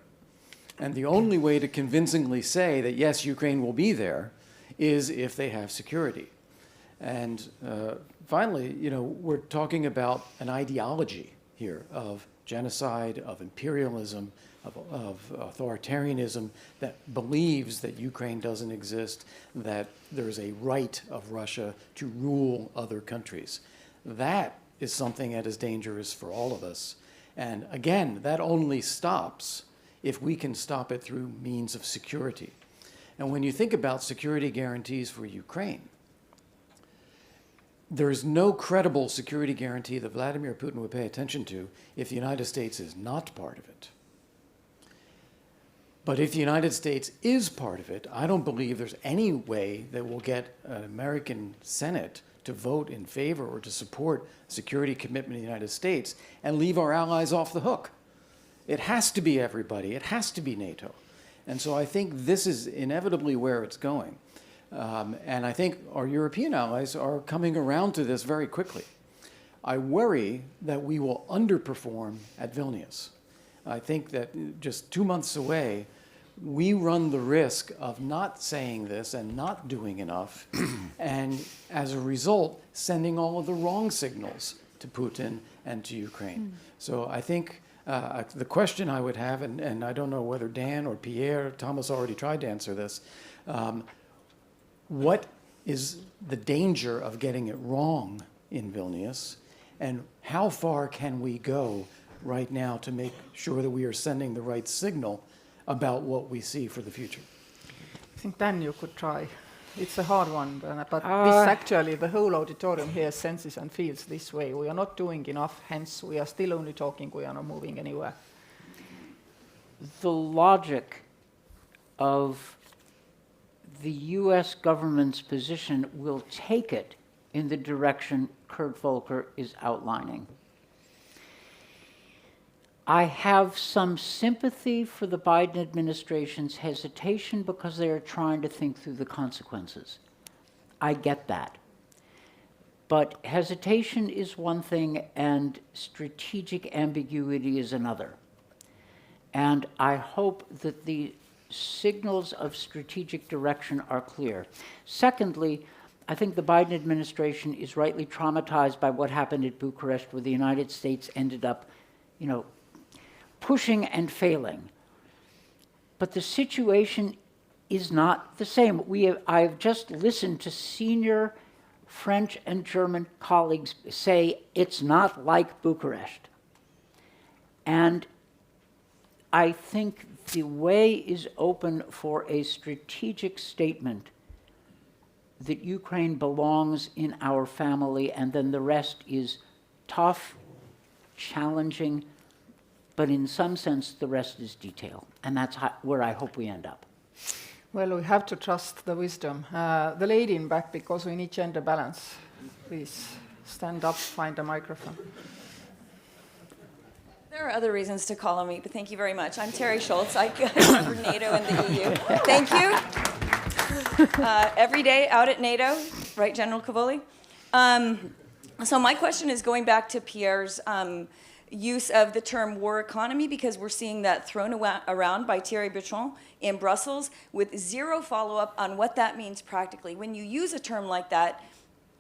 And the only way to convincingly say that, yes, Ukraine will be there is if they have security. And finally, we're talking about an ideology here of genocide, of imperialism, of authoritarianism that believes that Ukraine doesn't exist, that there's a right of Russia to rule other countries. That is something that is dangerous for all of us. And again, that only stops if we can stop it through means of security. And when you think about security guarantees for Ukraine, there is no credible security guarantee that Vladimir Putin would pay attention to if the United States is not part of it. But if the United States is part of it, I don't believe there's any way that we'll get an American Senate to vote in favor or to support security commitment in the United States and leave our allies off the hook. It has to be everybody. It has to be NATO. And so I think this is inevitably where it's going. And I think our European allies are coming around to this very quickly. I worry that we will underperform at Vilnius. I think that just 2 months away, we run the risk of not saying this and not doing enough, and as a result, sending all of the wrong signals to Putin and to Ukraine. So I think the question I would have, and I don't know whether Dan or Pierre, Thomas already tried to answer this, what is the danger of getting it wrong in Vilnius, and how far can we go right now to make sure that we are sending the right signal about what we see for the future? I think Dan, you could try. It's a hard one, but this actually, the whole auditorium here senses and feels this way. We are not doing enough, hence we are still only talking, we are not moving anywhere. The logic of the U.S. government's position will take it in the direction Kurt Volker is outlining. I have some sympathy for the Biden administration's hesitation because they are trying to think through the consequences. I get that. But hesitation is one thing and strategic ambiguity is another. And I hope that the signals of strategic direction are clear. Secondly, I think the Biden administration is rightly traumatized by what happened at Bucharest, where the United States ended up, pushing and failing. But the situation is not the same. I've just listened to senior French and German colleagues say it's not like Bucharest. And I think the way is open for a strategic statement that Ukraine belongs in our family, and then the rest is tough, challenging, but in some sense, the rest is detail. And that's where I hope we end up. Well, we have to trust the wisdom. The lady in back, because we need gender balance. Please. stand up, find a microphone. There are other reasons to call on me, but thank you very much. I'm Terry Schultz. I cover NATO and the EU. Thank you. Every day out at NATO, right, General Cavoli? So my question is going back to Pierre's use of the term war economy, because we're seeing that thrown around by Thierry Breton in Brussels with zero follow-up on what that means practically. When you use a term like that,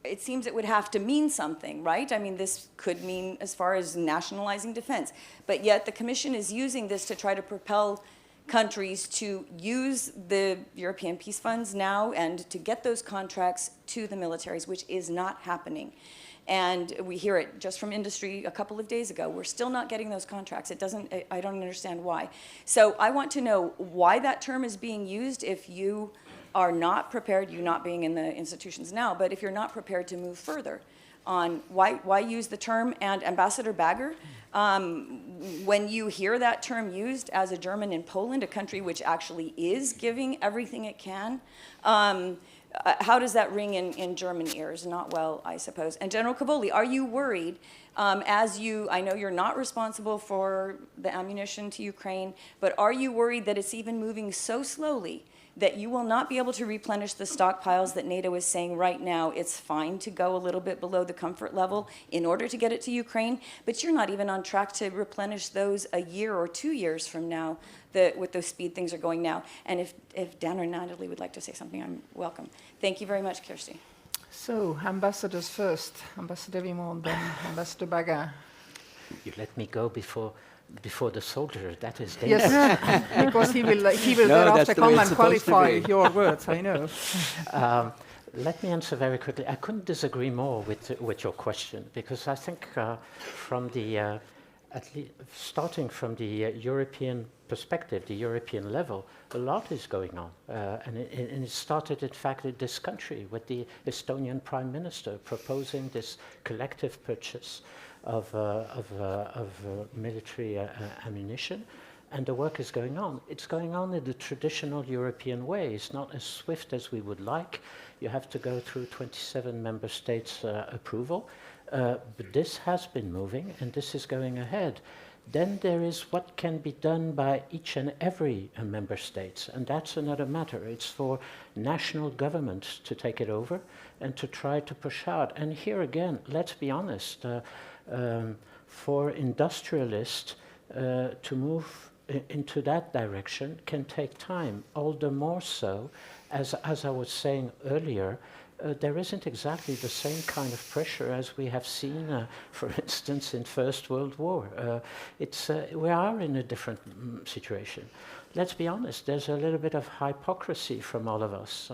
it seems it would have to mean something, right? I mean, this could mean as far as nationalizing defense, but yet the Commission is using this to try to propel countries to use the European peace funds now and to get those contracts to the militaries, which is not happening. And we hear it just from industry a couple of days ago. We're still not getting those contracts. I don't understand why. So I want to know why that term is being used if you are not prepared, you not being in the institutions now, but if you're not prepared to move further on why use the term. And Ambassador Bagger, when you hear that term used as a German in Poland, a country which actually is giving everything it can, how does that ring in German ears? Not well, I suppose. And General Cavoli, are you worried, I know you're not responsible for the ammunition to Ukraine, but are you worried that it's even moving so slowly that you will not be able to replenish the stockpiles that NATO is saying right now it's fine to go a little bit below the comfort level in order to get it to Ukraine, but you're not even on track to replenish those a year or 2 years from now with the speed things are going now? And if Dan or Nathalie would like to say something, I'm welcome. Thank you very much, Kersti. So, ambassadors first. Ambassador Vimont, then Ambassador Bagger. You let me go before the soldier. That is dangerous. Yes, because he will thereafter come and qualify your words, I know. Let me answer very quickly. I couldn't disagree more with your question, because I think from the starting from the European perspective, the European level, a lot is going on. And it started, in fact, in this country with the Estonian Prime Minister proposing this collective purchase of military ammunition. And the work is going on. It's going on in the traditional European way. It's not as swift as we would like. You have to go through 27 member states' approval. But this has been moving, and this is going ahead. Then there is what can be done by each and every member state, and that's another matter. It's for national governments to take it over and to try to push out. And here again, let's be honest, for industrialists to move into that direction can take time, all the more so, as I was saying earlier, there isn't exactly the same kind of pressure as we have seen, for instance, in First World War. We are in a different situation. Let's be honest, there's a little bit of hypocrisy from all of us,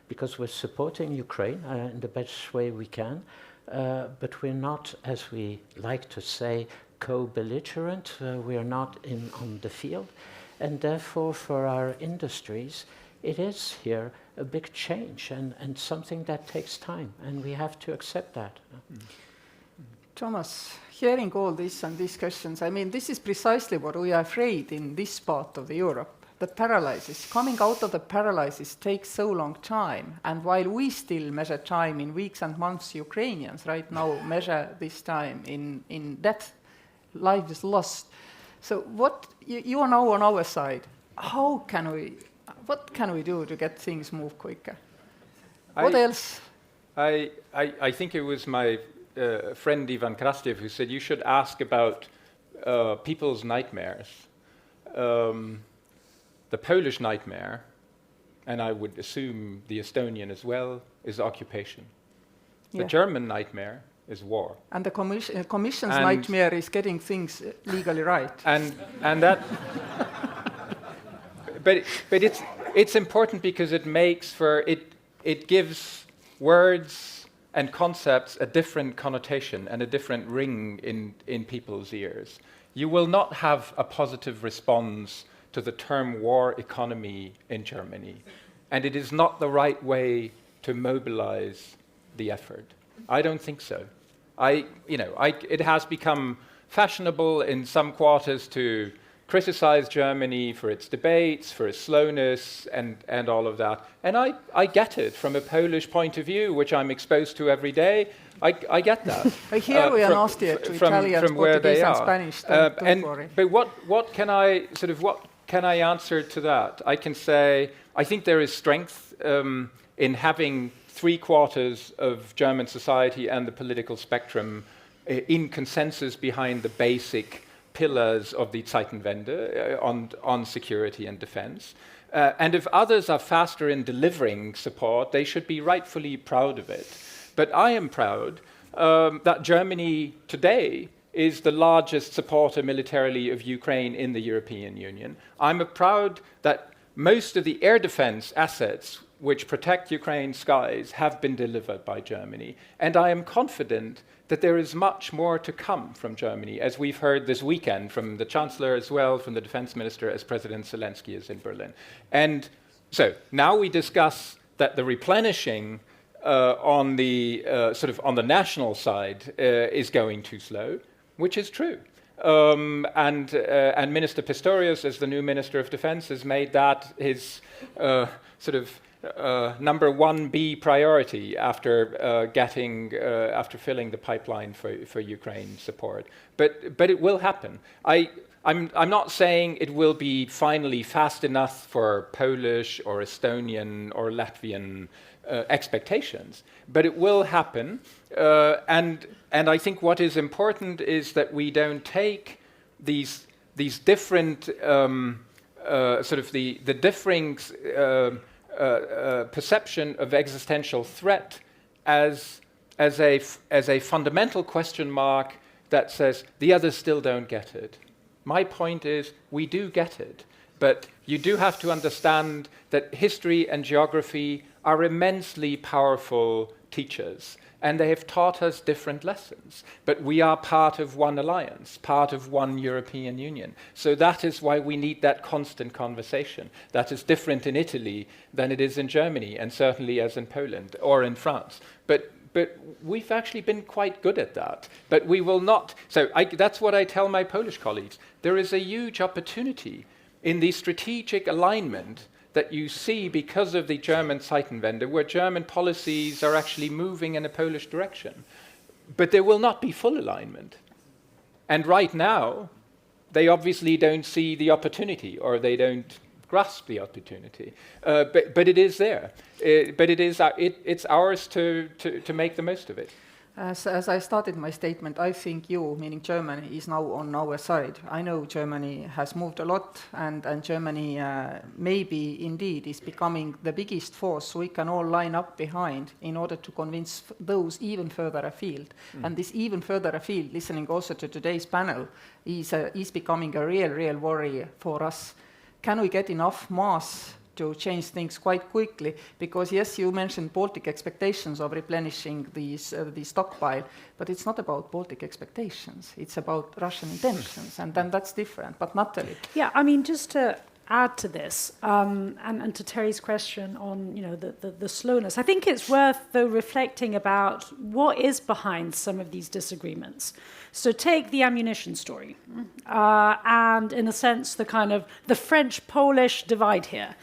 because we're supporting Ukraine in the best way we can, but we're not, as we like to say, co-belligerent. We are not on the field, and therefore for our industries, it is here a big change and something that takes time, and we have to accept that. Thomas, hearing all this and these questions, I mean, this is precisely what we are afraid in this part of Europe, the paralysis. Coming out of the paralysis takes so long time, and while we still measure time in weeks and months, Ukrainians right now measure this time in death, lives lost. So what you are now on our side. What can we do to get things move quicker? What else? I think it was my friend Ivan Krastev who said you should ask about people's nightmares. The Polish nightmare, and I would assume the Estonian as well, is occupation. The German nightmare is war. And the Commission's nightmare is getting things legally right. And that... But it's important because it makes for it gives words and concepts a different connotation and a different ring in people's ears. You will not have a positive response to the term war economy in Germany, and it is not the right way to mobilize the effort. I don't think so. It has become fashionable in some quarters to criticize Germany for its debates, for its slowness, and all of that. And I get it from a Polish point of view, which I'm exposed to every day. I get that. Here we are nasty to Italians, Portuguese, and Spanish. Don't worry. But what can I answer to that? I can say I think there is strength in having 3/4 of German society and the political spectrum in consensus behind the basic pillars of the Zeitenwende on security and defense. And if others are faster in delivering support, they should be rightfully proud of it. But I am proud that Germany today is the largest supporter militarily of Ukraine in the European Union. I'm proud that most of the air defense assets which protect Ukraine's skies have been delivered by Germany. And I am confident that there is much more to come from Germany, as we've heard this weekend from the Chancellor as well, from the Defense Minister, as President Zelensky is in Berlin. And so now we discuss that the replenishing on the national side is going too slow, which is true. And Minister Pistorius, as the new Minister of Defense, has made that his number 1B priority after after filling the pipeline for Ukraine support. But it will happen. I'm not saying it will be finally fast enough for Polish or Estonian or Latvian expectations, but it will happen. And I think what is important is that we don't take these different the differing perception of existential threat as a fundamental question mark that says the others still don't get it. My point is we do get it, but you do have to understand that history and geography are immensely powerful teachers, and they have taught us different lessons. But we are part of one alliance, part of one European Union. So that is why we need that constant conversation. That is different in Italy than it is in Germany, and certainly as in Poland or in France. But we've actually been quite good at that. But we will not. So that's what I tell my Polish colleagues. There is a huge opportunity in the strategic alignment that you see because of the German Zeitenwende, where German policies are actually moving in a Polish direction. But there will not be full alignment. And right now, they obviously don't see the opportunity, or they don't grasp the opportunity. But it is there. But it's ours to make the most of it. As I started my statement, I think you, meaning Germany, is now on our side. I know Germany has moved a lot, and Germany maybe indeed is becoming the biggest force we can all line up behind in order to convince those even further afield. And this even further afield, listening also to today's panel, is becoming a real worry for us. Can we get enough mass to change things quite quickly? Because yes, you mentioned Baltic expectations of replenishing the stockpile, but it's not about Baltic expectations. It's about Russian intentions, and then that's different. But Nathalie. Yeah, I mean, just to add to this, and to Terry's question on the slowness, I think it's worth though reflecting about what is behind some of these disagreements. So take the ammunition story, and in a sense the French-Polish divide here.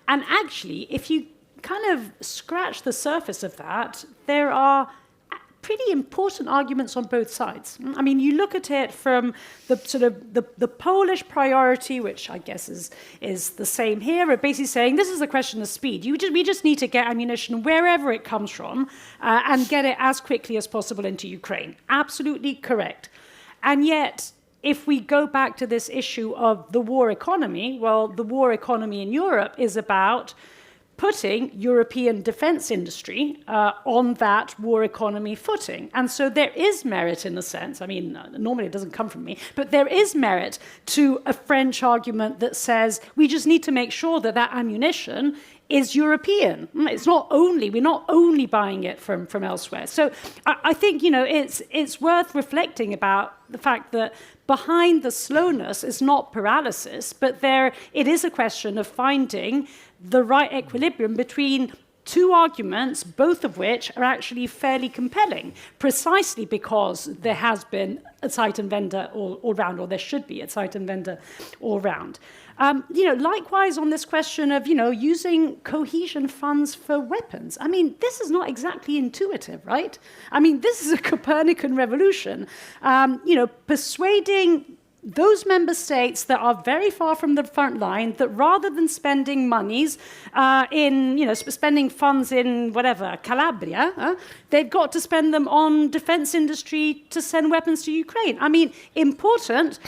And actually, if you kind of scratch the surface of that, there are pretty important arguments on both sides. I mean, you look at it from the Polish priority, which I guess is the same here, but basically saying this is a question of speed. We just need to get ammunition wherever it comes from and get it as quickly as possible into Ukraine. Absolutely correct. And yet, if we go back to this issue of the war economy, well, the war economy in Europe is about putting European defense industry on that war economy footing. And so there is merit in a sense. I mean, normally it doesn't come from me, but there is merit to a French argument that says we just need to make sure that that ammunition is European. We're not only buying it from elsewhere. So I think, it's worth reflecting about the fact that behind the slowness is not paralysis, but it is a question of finding the right equilibrium between two arguments, both of which are actually fairly compelling, precisely because there has been a Zeiten vendor all round, or there should be a Zeiten vendor all round. Likewise on this question of, using cohesion funds for weapons. I mean, this is not exactly intuitive, right? I mean, this is a Copernican revolution. Persuading those member states that are very far from the front line, that rather than spending monies spending funds in whatever, Calabria, they've got to spend them on defense industry to send weapons to Ukraine. I mean, important.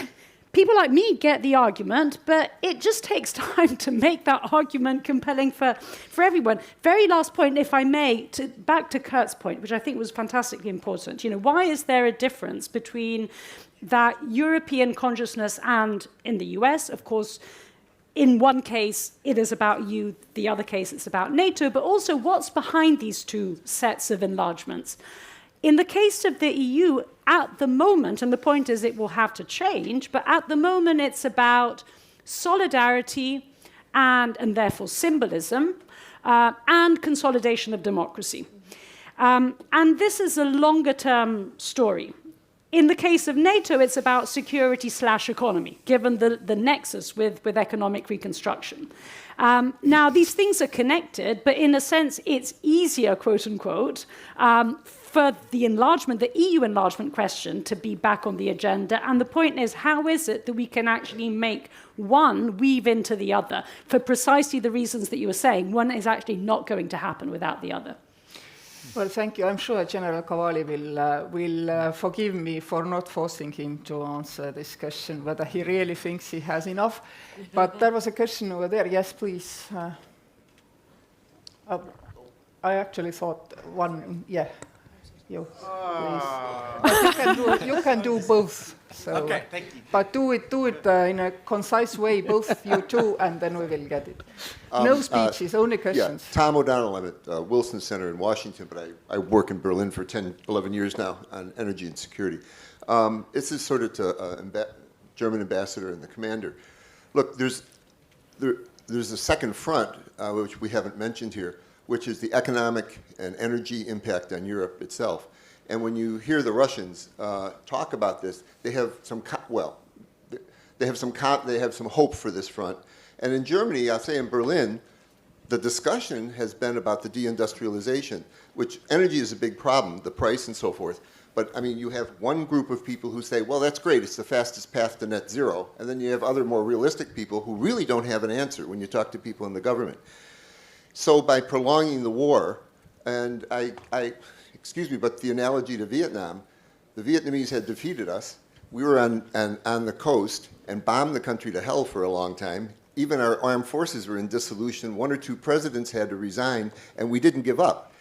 People like me get the argument, but it just takes time to make that argument compelling for everyone. Very last point, if I may, back to Kurt's point, which I think was fantastically important. Why is there a difference between that European consciousness and in the US? Of course, in one case, it is about you, the other case, it's about NATO, but also what's behind these two sets of enlargements. In the case of the EU, at the moment, and the point is it will have to change, but at the moment it's about solidarity and therefore symbolism and consolidation of democracy. And this is a longer-term story. In the case of NATO, it's about security/economy, given the nexus with economic reconstruction. Now, these things are connected, but in a sense, it's easier, quote unquote, for the enlargement, the EU enlargement question to be back on the agenda. And the point is, how is it that we can actually make one weave into the other for precisely the reasons that you were saying? One is actually not going to happen without the other. Well, thank you. I'm sure General Cavoli will forgive me for not forcing him to answer this question, whether he really thinks he has enough. But there was a question over there. Yes, please. I actually thought one, yeah. You, please. But you can do both. So, okay, thank you. But do it in a concise way, both you two, and then we will get it. No speeches, only questions. Yeah, Tom O'Donnell. I'm at Wilson Center in Washington, but I work in Berlin for 10, 11 years now on energy and security. This is sort of to German ambassador and the commander. Look, there's a second front, which we haven't mentioned here, which is the economic and energy impact on Europe itself. And when you hear the Russians talk about this, they have some hope for this front. And in Germany, I'll say in Berlin, the discussion has been about the deindustrialization, which energy is a big problem, the price and so forth. But I mean, you have one group of people who say, well, that's great, it's the fastest path to net zero. And then you have other more realistic people who really don't have an answer when you talk to people in the government. So by prolonging the war, and excuse me, but the analogy to Vietnam, the Vietnamese had defeated us. We were on the coast and bombed the country to hell for a long time. Even our armed forces were in dissolution. 1 or 2 presidents had to resign, and we didn't give up.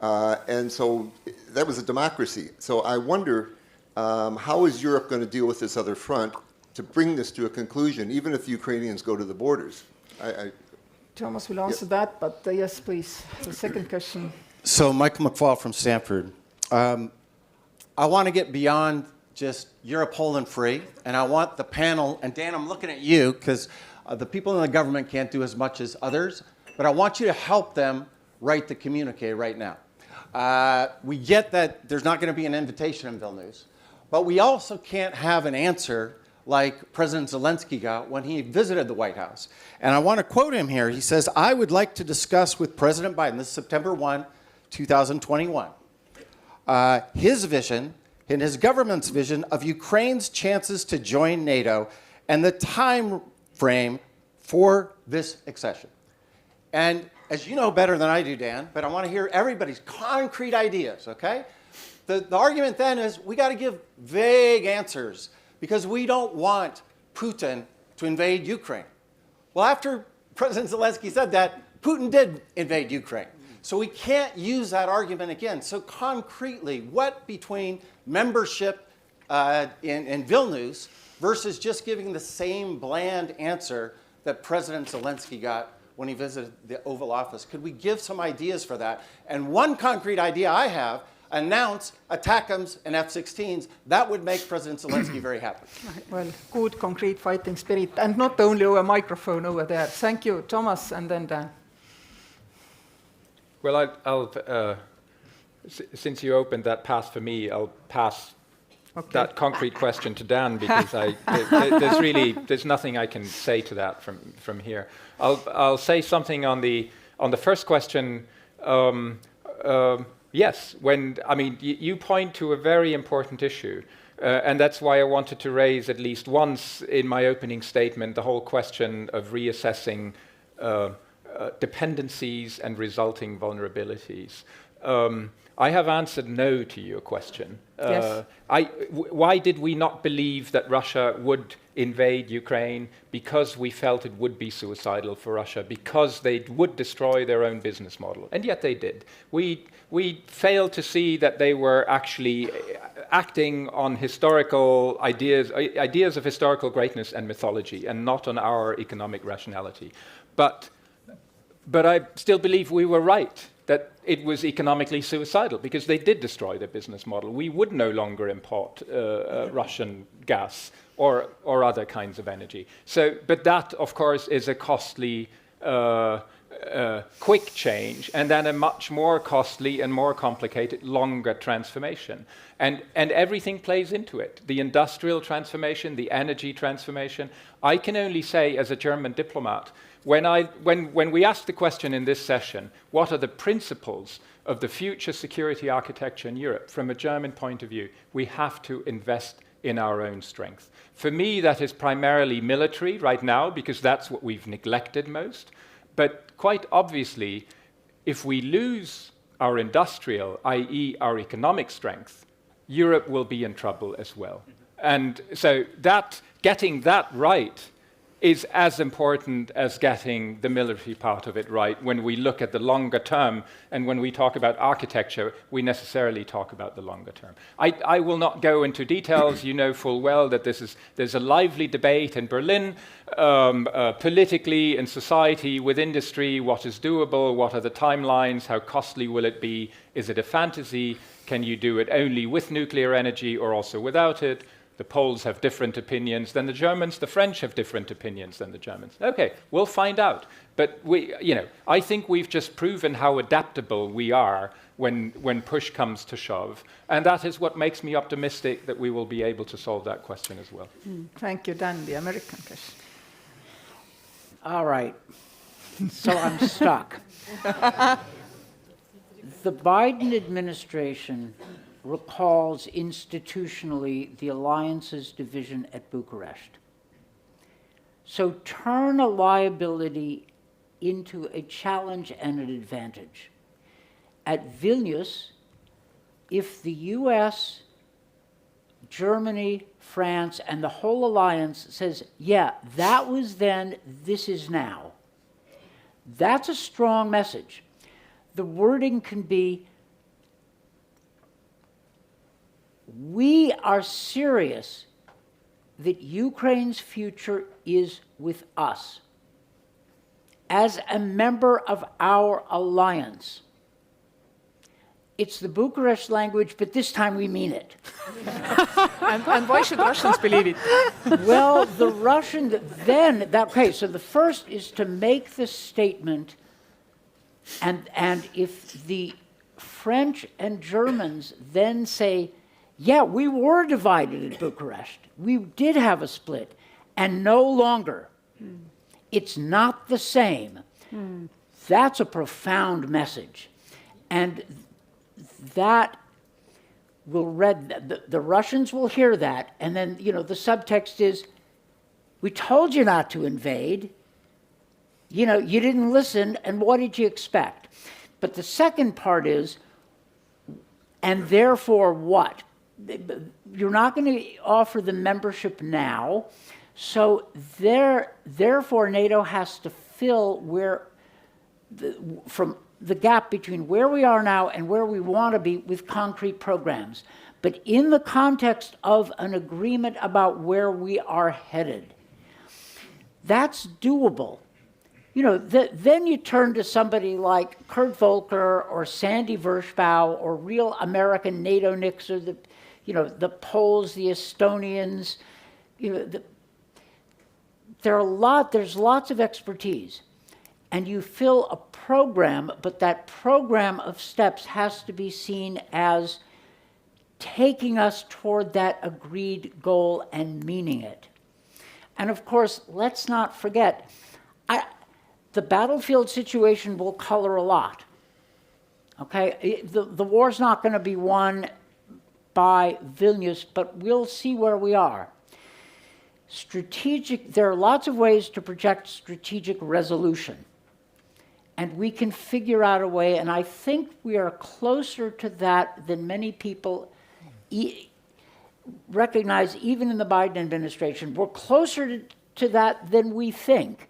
And so that was a democracy. So I wonder, how is Europe going to deal with this other front to bring this to a conclusion, even if the Ukrainians go to the borders? Thomas will answer that, but yes, please, the second question. So Michael McFall from Stanford. I want to get beyond just Europe whole and free, and I want the panel, and Dan, I'm looking at you, because the people in the government can't do as much as others, but I want you to help them write the communique right now. We get that there's not going to be an invitation in Vilnius, but we also can't have an answer like President Zelensky got when he visited the White House. And I want to quote him here. He says, I would like to discuss with President Biden, this is September 1, 2021, his vision and his government's vision of Ukraine's chances to join NATO and the time frame for this accession. And as you know better than I do, Dan, but I want to hear everybody's concrete ideas, okay? The argument then is we got to give vague answers because we don't want Putin to invade Ukraine. Well, after President Zelensky said that, Putin did invade Ukraine. So we can't use that argument again. So concretely, what between membership in Vilnius versus just giving the same bland answer that President Zelensky got when he visited the Oval Office? Could we give some ideas for that? And one concrete idea I have, announce ATACMS and F-16s. That would make President Zelensky very happy. Well, good, concrete fighting spirit. And not only over microphone over there. Thank you, Thomas, and then Dan. Well, since you opened that path for me, I'll pass that concrete question to Dan, because there's nothing I can say to that from here. I'll say something on the first question. Yes, you point to a very important issue, and that's why I wanted to raise at least once in my opening statement the whole question of reassessing dependencies and resulting vulnerabilities. I have answered no to your question. Yes. Why did we not believe that Russia would invade Ukraine? Because we felt it would be suicidal for Russia, because they would destroy their own business model. And yet they did. We failed to see that they were actually acting on historical ideas of historical greatness and mythology, and not on our economic rationality. But I still believe we were right, that it was economically suicidal, because they did destroy their business model. We would no longer import Russian gas or other kinds of energy. But that, of course, is a costly, quick change, and then a much more costly and more complicated, longer transformation. And everything plays into it. The industrial transformation, the energy transformation. I can only say, as a German diplomat, when we ask the question in this session, what are the principles of the future security architecture in Europe, from a German point of view, we have to invest in our own strength. For me, that is primarily military right now, because that's what we've neglected most. But quite obviously, if we lose our industrial, i.e. our economic strength, Europe will be in trouble as well. And so getting that right is as important as getting the military part of it right when we look at the longer term, and when we talk about architecture, we necessarily talk about the longer term. I will not go into details. You know full well that there's a lively debate in Berlin, politically, in society, with industry, what is doable, what are the timelines, how costly will it be, is it a fantasy, can you do it only with nuclear energy or also without it? The Poles have different opinions than the Germans. The French have different opinions than the Germans. Okay, we'll find out. But I think we've just proven how adaptable we are when push comes to shove, and that is what makes me optimistic that we will be able to solve that question as well. Thank you, Dan. The American question. All right. So I'm stuck. The Biden administration recalls institutionally the alliance's division at Bucharest. So turn a liability into a challenge and an advantage. At Vilnius, if the US, Germany, France, and the whole alliance says, yeah, that was then, this is now, that's a strong message. The wording can be, we are serious that Ukraine's future is with us as a member of our alliance. It's the Bucharest language, but this time we mean it. and why should Russians believe it? Well, the Russian, so the first is to make the statement, and if the French and Germans then say, yeah, we were divided at Bucharest. We did have a split, and no longer. It's not the same. That's a profound message. And that will the Russians will hear that, and then, the subtext is, we told you not to invade. You didn't listen, and what did you expect? But the second part is, and therefore what? You're not going to offer the membership now, so therefore NATO has to fill from the gap between where we are now and where we want to be with concrete programs, but in the context of an agreement about where we are headed. That's doable. Then you turn to somebody like Kurt Volker or Sandy Vershbow or real American NATO nicks, or the Poles, the Estonians. There's lots of expertise. and you fill a program, but that program of steps has to be seen as taking us toward that agreed goal and meaning it. And of course, let's not forget, the battlefield situation will color a lot. Okay, the war's not going to be won by Vilnius, but we'll see where we are. There are lots of ways to project strategic resolution. And we can figure out a way, and I think we are closer to that than many people recognize, even in the Biden administration. We're closer to that than we think.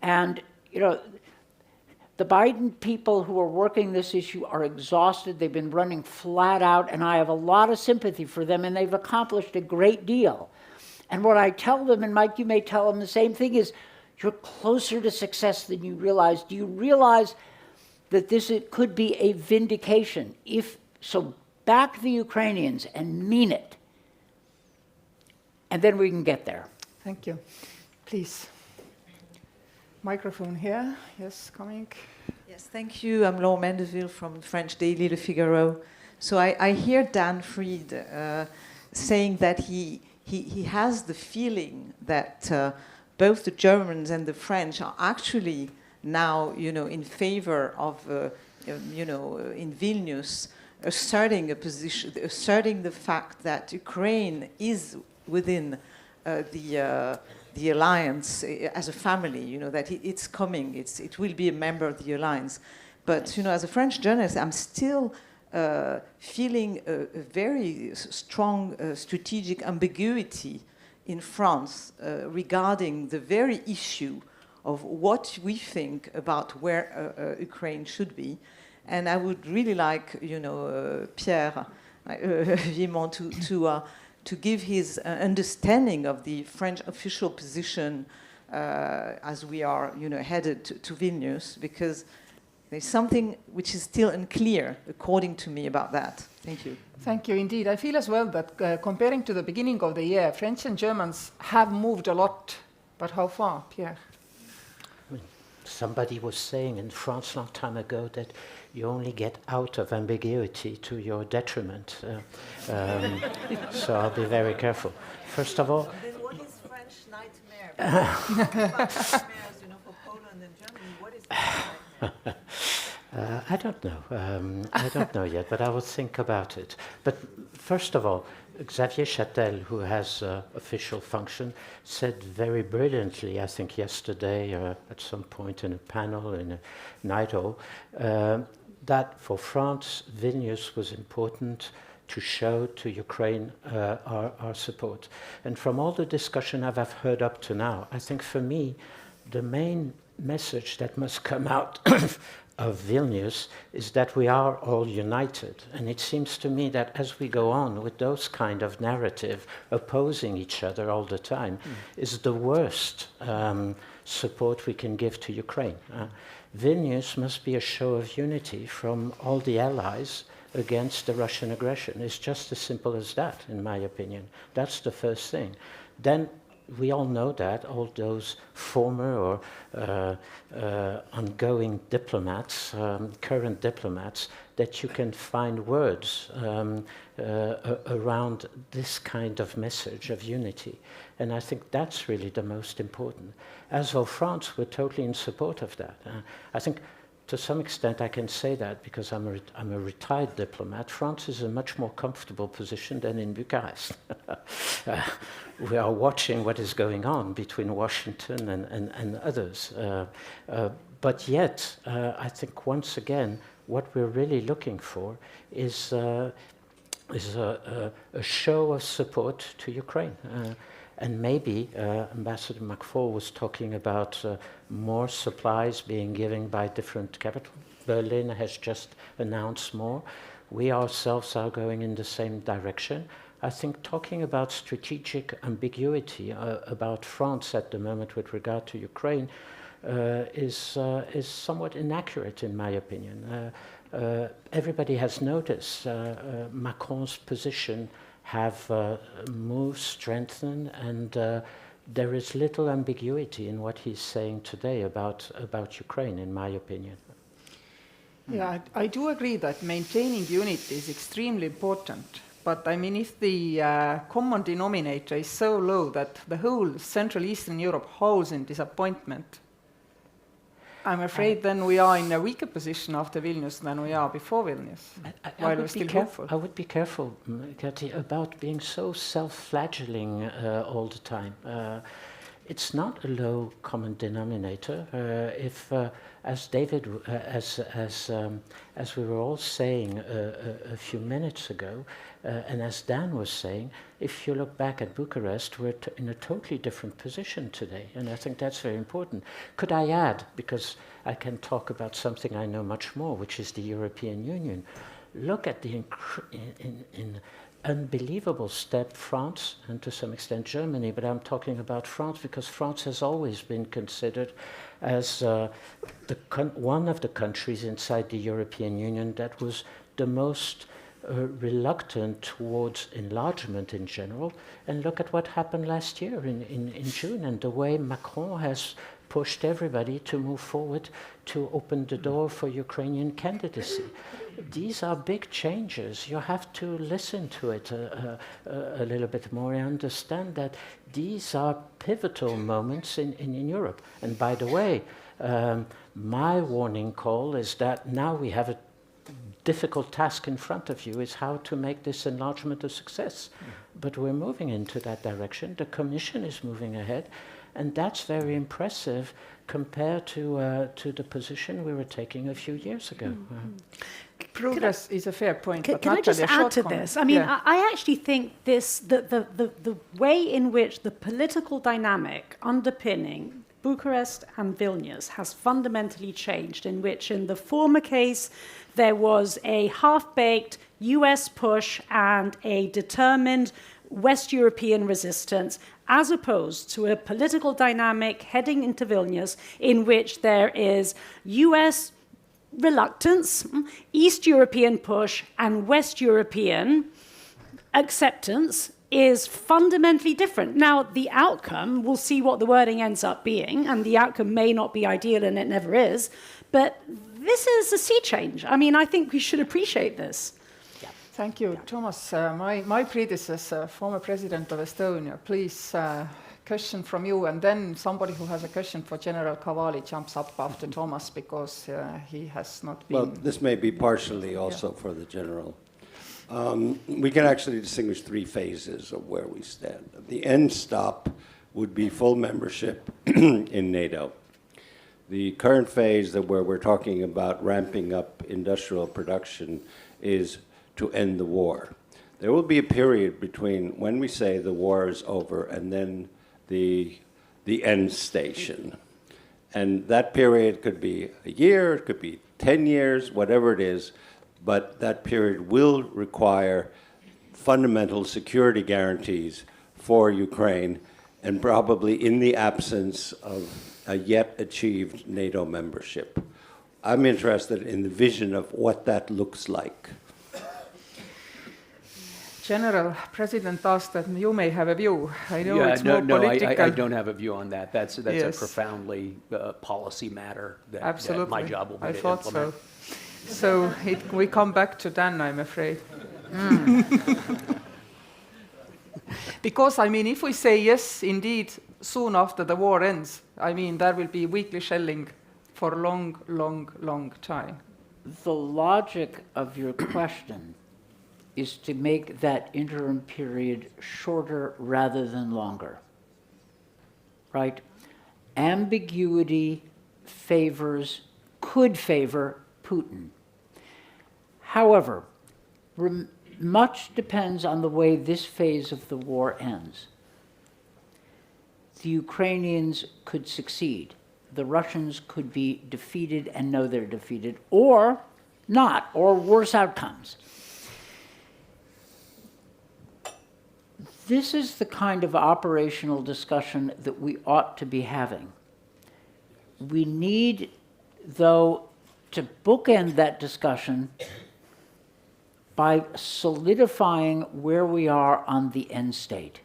And, you know, the Biden people who are working this issue are exhausted. They've been running flat out, and I have a lot of sympathy for them, and they've accomplished a great deal. And what I tell them, and Mike, you may tell them the same thing, is you're closer to success than you realize. Do you realize that it could be a vindication? So back the Ukrainians and mean it. And then we can get there. Thank you. Please. Microphone here. Yes, coming. Yes, thank you. I'm Laure Mendeville from French daily Le Figaro. So I hear Dan Fried saying that he has the feeling that both the Germans and the French are actually now, in favor of, in Vilnius, asserting a position, asserting the fact that Ukraine is within the alliance as a family, that it's coming, it will be a member of the alliance. But, as a French journalist, I'm still feeling a very strong strategic ambiguity in France regarding the very issue of what we think about where Ukraine should be. And I would really like, Pierre Vimont to give his understanding of the French official position as we are, headed to Vilnius, because there's something which is still unclear, according to me, about that. Thank you. Thank you, indeed. I feel as well that comparing to the beginning of the year, French and Germans have moved a lot. But how far, Pierre? Somebody was saying in France a long time ago that you only get out of ambiguity to your detriment. So I'll be very careful. First of all... Then what is French nightmare? Nightmares, for Poland and Germany, what is French nightmare? I don't know. I don't know yet, but I will think about it. But first of all, Xavier Châtel, who has official function, said very brilliantly, I think yesterday at some point in a panel in NATO, that for France, Vilnius was important to show to Ukraine our support. And from all the discussion I've heard up to now, I think for me, the main message that must come out of Vilnius is that we are all united. And it seems to me that as we go on with those kind of narrative opposing each other all the time is the worst support we can give to Ukraine. Vilnius must be a show of unity from all the allies against the Russian aggression. It's just as simple as that, in my opinion. That's the first thing. Then we all know that, all those former or ongoing diplomats, current diplomats, that you can find words around this kind of message of unity. And I think that's really the most important. As for France, we're totally in support of that. I think to some extent I can say that because I'm a retired diplomat. France is a much more comfortable position than in Bucharest. We are watching what is going on between Washington and others. But yet, I think once again, what we're really looking for is a show of support to Ukraine. And maybe Ambassador McFaul was talking about more supplies being given by different capitals. Berlin has just announced more. We ourselves are going in the same direction. I think talking about strategic ambiguity about France at the moment with regard to Ukraine is somewhat inaccurate, in my opinion. Everybody has noticed Macron's position have moved, strengthened, and there is little ambiguity in what he's saying today about Ukraine, in my opinion. Yeah, I do agree that maintaining unity is extremely important. But I mean, if the common denominator is so low that the whole Central Eastern Europe howls in disappointment, I'm afraid then we are in a weaker position after Vilnius than we are before Vilnius, while we're still hopeful. I would be careful, Kersti, about being so self-flagelling all the time. It's not a low common denominator. If, as David, as we were all saying a few minutes ago, and as Dan was saying, if you look back at Bucharest, we're in a totally different position today, and I think that's very important. Could I add, because I can talk about something I know much more, which is the European Union. Look at the unbelievable step France, and to some extent Germany, but I'm talking about France because France has always been considered as one of the countries inside the European Union that was the most reluctant towards enlargement in general. And look at what happened last year in June, and the way Macron has pushed everybody to move forward to open the door for Ukrainian candidacy. These are big changes. You have to listen to it a little bit more and understand that these are pivotal moments in Europe. And by the way, my warning call is that now we have a difficult task in front of you, is how to make this enlargement a success. But we're moving into that direction. The Commission is moving ahead, and that's very impressive compared to the position we were taking a few years ago. Progress is a fair point. Can I just add to this? I mean, I actually think the way in which the political dynamic underpinning Bucharest and Vilnius has fundamentally changed, in which in the former case there was a half-baked US push and a determined West European resistance, as opposed to a political dynamic heading into Vilnius in which there is US reluctance, East European push, and West European acceptance is fundamentally different. Now, the outcome, we'll see what the wording ends up being, and the outcome may not be ideal, and it never is, but this is a sea change. I mean, I think we should appreciate this. Thank you, Thomas. My predecessor, former president of Estonia, please, question from you, and then somebody who has a question for General Cavoli jumps up after Thomas, because he has not been... Well, this may be partially also for the General. We can actually distinguish three phases of where we stand. The end stop would be full membership in NATO. The current phase where we're talking about ramping up industrial production is to end the war. There will be a period between when we say the war is over and then the end station. And that period could be a year, it could be 10 years, whatever it is, but that period will require fundamental security guarantees for Ukraine, and probably in the absence of a yet achieved NATO membership. I'm interested in the vision of what that looks like. General, President asked that you may have a view. I know it's more political. I don't have a view on that. That's yes. A profoundly policy matter that my job will be to implement. So we come back to Dan, I'm afraid. Because, I mean, if we say yes, indeed, soon after the war ends, I mean, there will be weekly shelling for a long, long, long time. The logic of your question is to make that interim period shorter rather than longer, right? Ambiguity could favor Putin. However, much depends on the way this phase of the war ends. The Ukrainians could succeed. The Russians could be defeated and know they're defeated, or not, or worse outcomes. This is the kind of operational discussion that we ought to be having. We need, though, to bookend that discussion by solidifying where we are on the end state.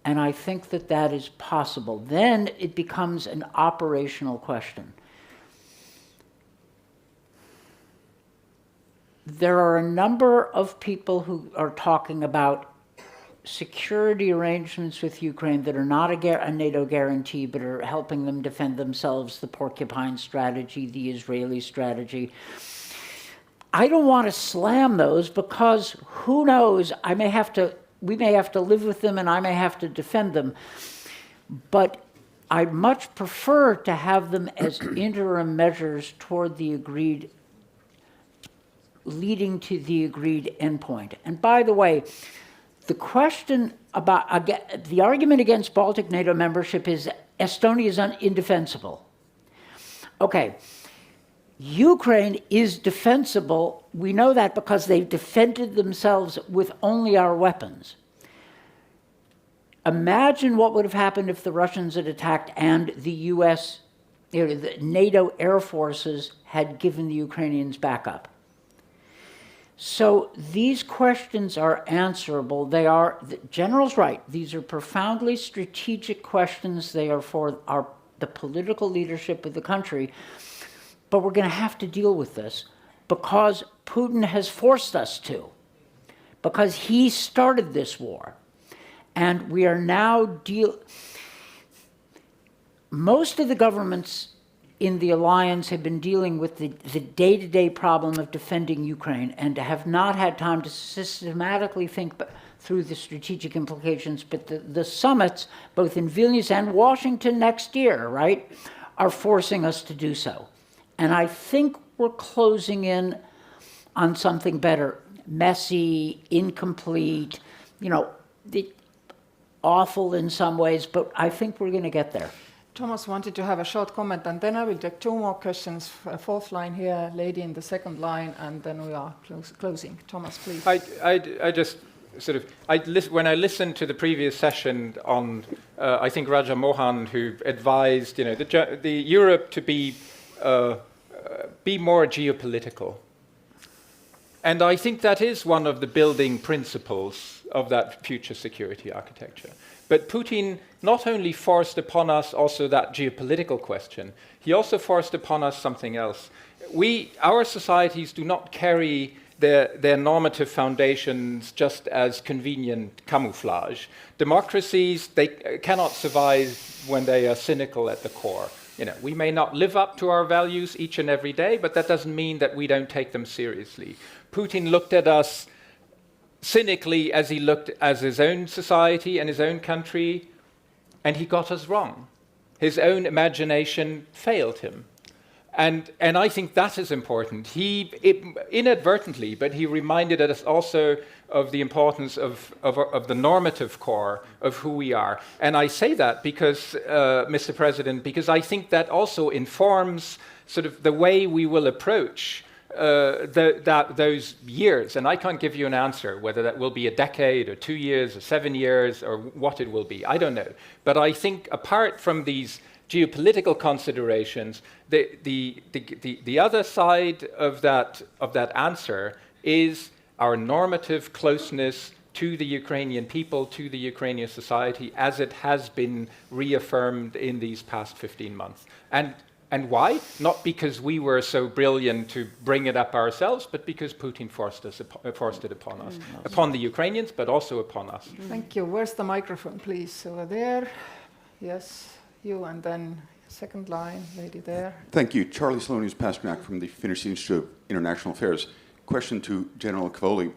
And I think that that is possible. Then it becomes an operational question. There are a number of people who are talking about security arrangements with Ukraine that are not a NATO guarantee, but are helping them defend themselves, the porcupine strategy, the Israeli strategy. I don't want to slam those because who knows, we may have to live with them and I may have to defend them. But I much prefer to have them as interim measures toward the agreed, leading to the agreed endpoint. And by the way, the question about, the argument against Baltic NATO membership is Estonia is indefensible. Okay, Ukraine is defensible. We know that because they've defended themselves with only our weapons. Imagine what would have happened if the Russians had attacked and the US, the NATO air forces had given the Ukrainians backup. So these questions are answerable. They are, the general's right, these are profoundly strategic questions. They are for the political leadership of the country. But we're going to have to deal with this because Putin has forced us to, because he started this war. And we are now most of the governments in the alliance have been dealing with the day-to-day problem of defending Ukraine and have not had time to systematically think through the strategic implications. But the summits, both in Vilnius and Washington next year, right, are forcing us to do so. And I think we're closing in on something better. Messy, incomplete, awful in some ways, but I think we're going to get there. Thomas wanted to have a short comment, and then I will take two more questions. Fourth line here, lady in the second line, and then we are closing. Thomas, please. I just sort of, when I listened to the previous session on, I think Raja Mohan, who advised, the Europe to be more geopolitical. And I think that is one of the building principles of that future security architecture. But Putin not only forced upon us also that geopolitical question, he also forced upon us something else. Our societies do not carry their normative foundations just as convenient camouflage. Democracies, they cannot survive when they are cynical at the core. We may not live up to our values each and every day, but that doesn't mean that we don't take them seriously. Putin looked at us cynically as he looked at his own society and his own country, and he got us wrong. His own imagination failed him. And I think that is important. Inadvertently, but he reminded us also of the importance of the normative core of who we are. And I say that because, Mr. President, because I think that also informs sort of the way we will approach those years. And I can't give you an answer, whether that will be a decade or 2 years or 7 years or what it will be. I don't know. But I think apart from these geopolitical considerations, the other side of that answer is our normative closeness to the Ukrainian people, to the Ukrainian society, as it has been reaffirmed in these past 15 months. And why? Not because we were so brilliant to bring it up ourselves, but because Putin forced it upon us, upon the Ukrainians, but also upon us. Thank you. Where's the microphone, please? Over there. Yes. You, and then second line, lady there. Thank you. Charlie Salonius Pasternak from the Finnish Institute of International Affairs. Question to General Cavoli.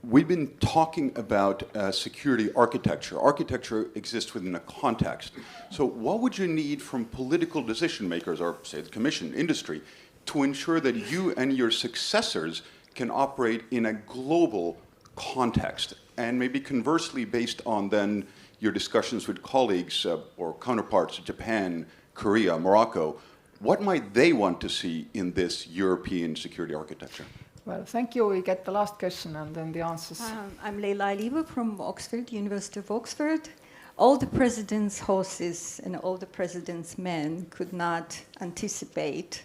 We've been talking about security architecture. Architecture exists within a context. So what would you need from political decision makers, or say the Commission, industry, to ensure that you and your successors can operate in a global context? And maybe conversely, based on then your discussions with colleagues or counterparts, Japan, Korea, Morocco, what might they want to see in this European security architecture? Well, thank you. We get the last question and then the answers. I'm Leila Aliva from Oxford, University of Oxford. All the president's horses and all the president's men could not anticipate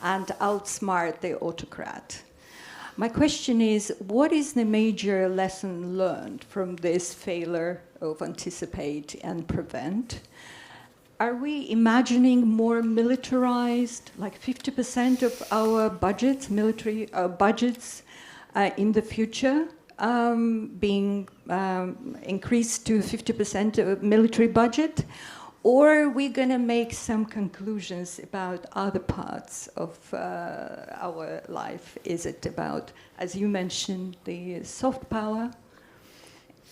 and outsmart the autocrat. My question is, what is the major lesson learned from this failure of anticipate and prevent? Are we imagining more militarized, like 50% of our budgets, military budgets in the future, being increased to 50% of military budget? Or are we going to make some conclusions about other parts of our life? Is it about, as you mentioned, the soft power?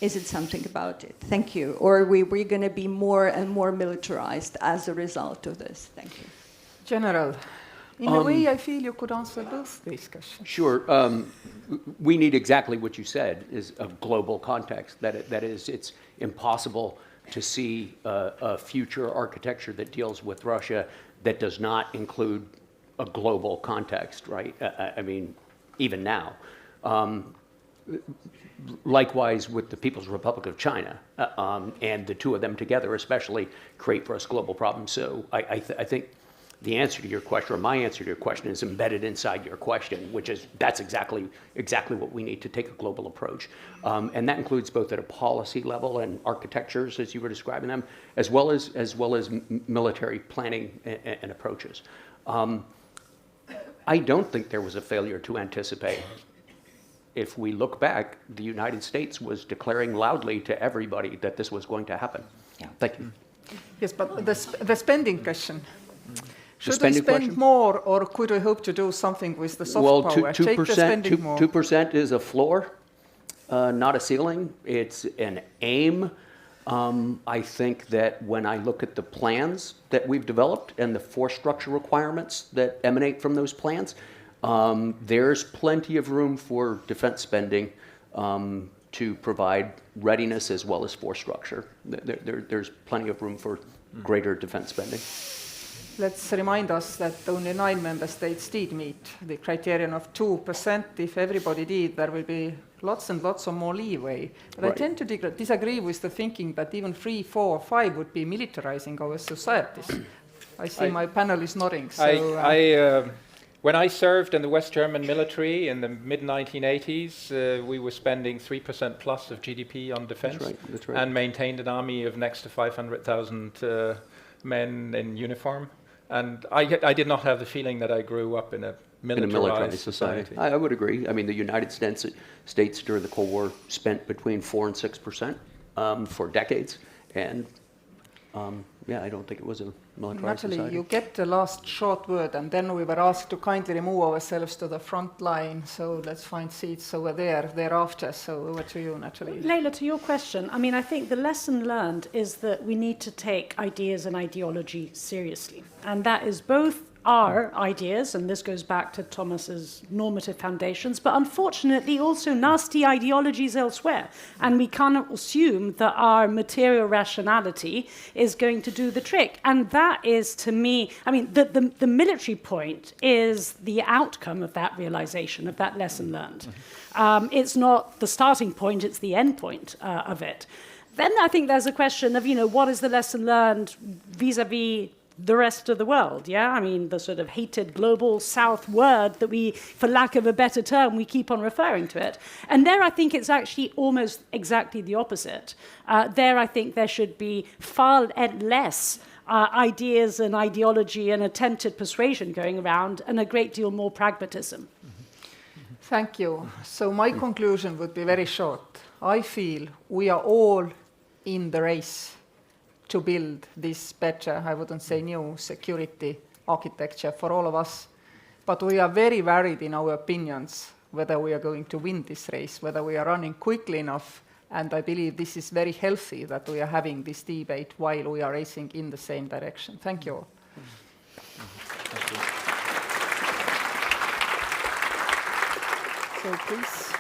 Is it something about it? Thank you. Or are we going to be more and more militarized as a result of this? Thank you. General, in a way, I feel you could answer both these questions. Sure. We need exactly what you said, is a global context. That is, it's impossible to see a future architecture that deals with Russia that does not include a global context, right? I mean, even now. Likewise with the People's Republic of China, and the two of them together especially create for us global problems. So I think the answer to your question, or my answer to your question, is embedded inside your question, which is that's exactly what we need to take a global approach. And that includes both at a policy level and architectures, as you were describing them, as well as military planning and approaches. I don't think there was a failure to anticipate. If we look back, the United States was declaring loudly to everybody that this was going to happen. Yeah. Thank you. Yes, but the spending question. Should we spend question? more, or could we hope to do something with the soft power? Take the spending more. 2% is a floor, not a ceiling. It's an aim. I think that when I look at the plans that we've developed and the force structure requirements that emanate from those plans, there's plenty of room for defense spending to provide readiness as well as force structure. There's plenty of room for greater defense spending. Let's remind us that only 9 member states did meet the criterion of 2%. If everybody did, there will be lots and lots of more leeway. But right. I tend to disagree with the thinking that even 3, 4, 5 would be militarizing our societies. I see my panel is nodding. So, when I served in the West German military in the mid-1980s, we were spending 3% plus of GDP on defense. That's right. And maintained an army of next to 500,000 men in uniform. And I did not have the feeling that I grew up in a militarized society. I would agree. I mean, the United States during the Cold War spent between 4 and 6% for decades. And I don't think it was a militarized Nathalie, society. you get the last short word, and then we were asked to kindly remove ourselves to the front line. So let's find seats over thereafter. So over to you, Nathalie. Leila, to your question, I mean, I think the lesson learned is that we need to take ideas and ideology seriously. And that is both our ideas, and this goes back to Thomas's normative foundations, but unfortunately also nasty ideologies elsewhere. And we cannot assume that our material rationality is going to do the trick. And that is, to me, I mean, the military point is the outcome of that realization, of that lesson learned. It's not the starting point, it's the end point of it. Then I think there's a question of, what is the lesson learned vis-a-vis the rest of the world, yeah? I mean, the sort of hated global south word that we, for lack of a better term, we keep on referring to it. And there I think it's actually almost exactly the opposite. There I think there should be far less ideas and ideology and attempted persuasion going around, and a great deal more pragmatism. Thank you. So my conclusion would be very short. I feel we are all in the race to build this better, I wouldn't say new, security architecture for all of us. But we are very varied in our opinions, whether we are going to win this race, whether we are running quickly enough. And I believe this is very healthy that we are having this debate while we are racing in the same direction. Thank you all. So please.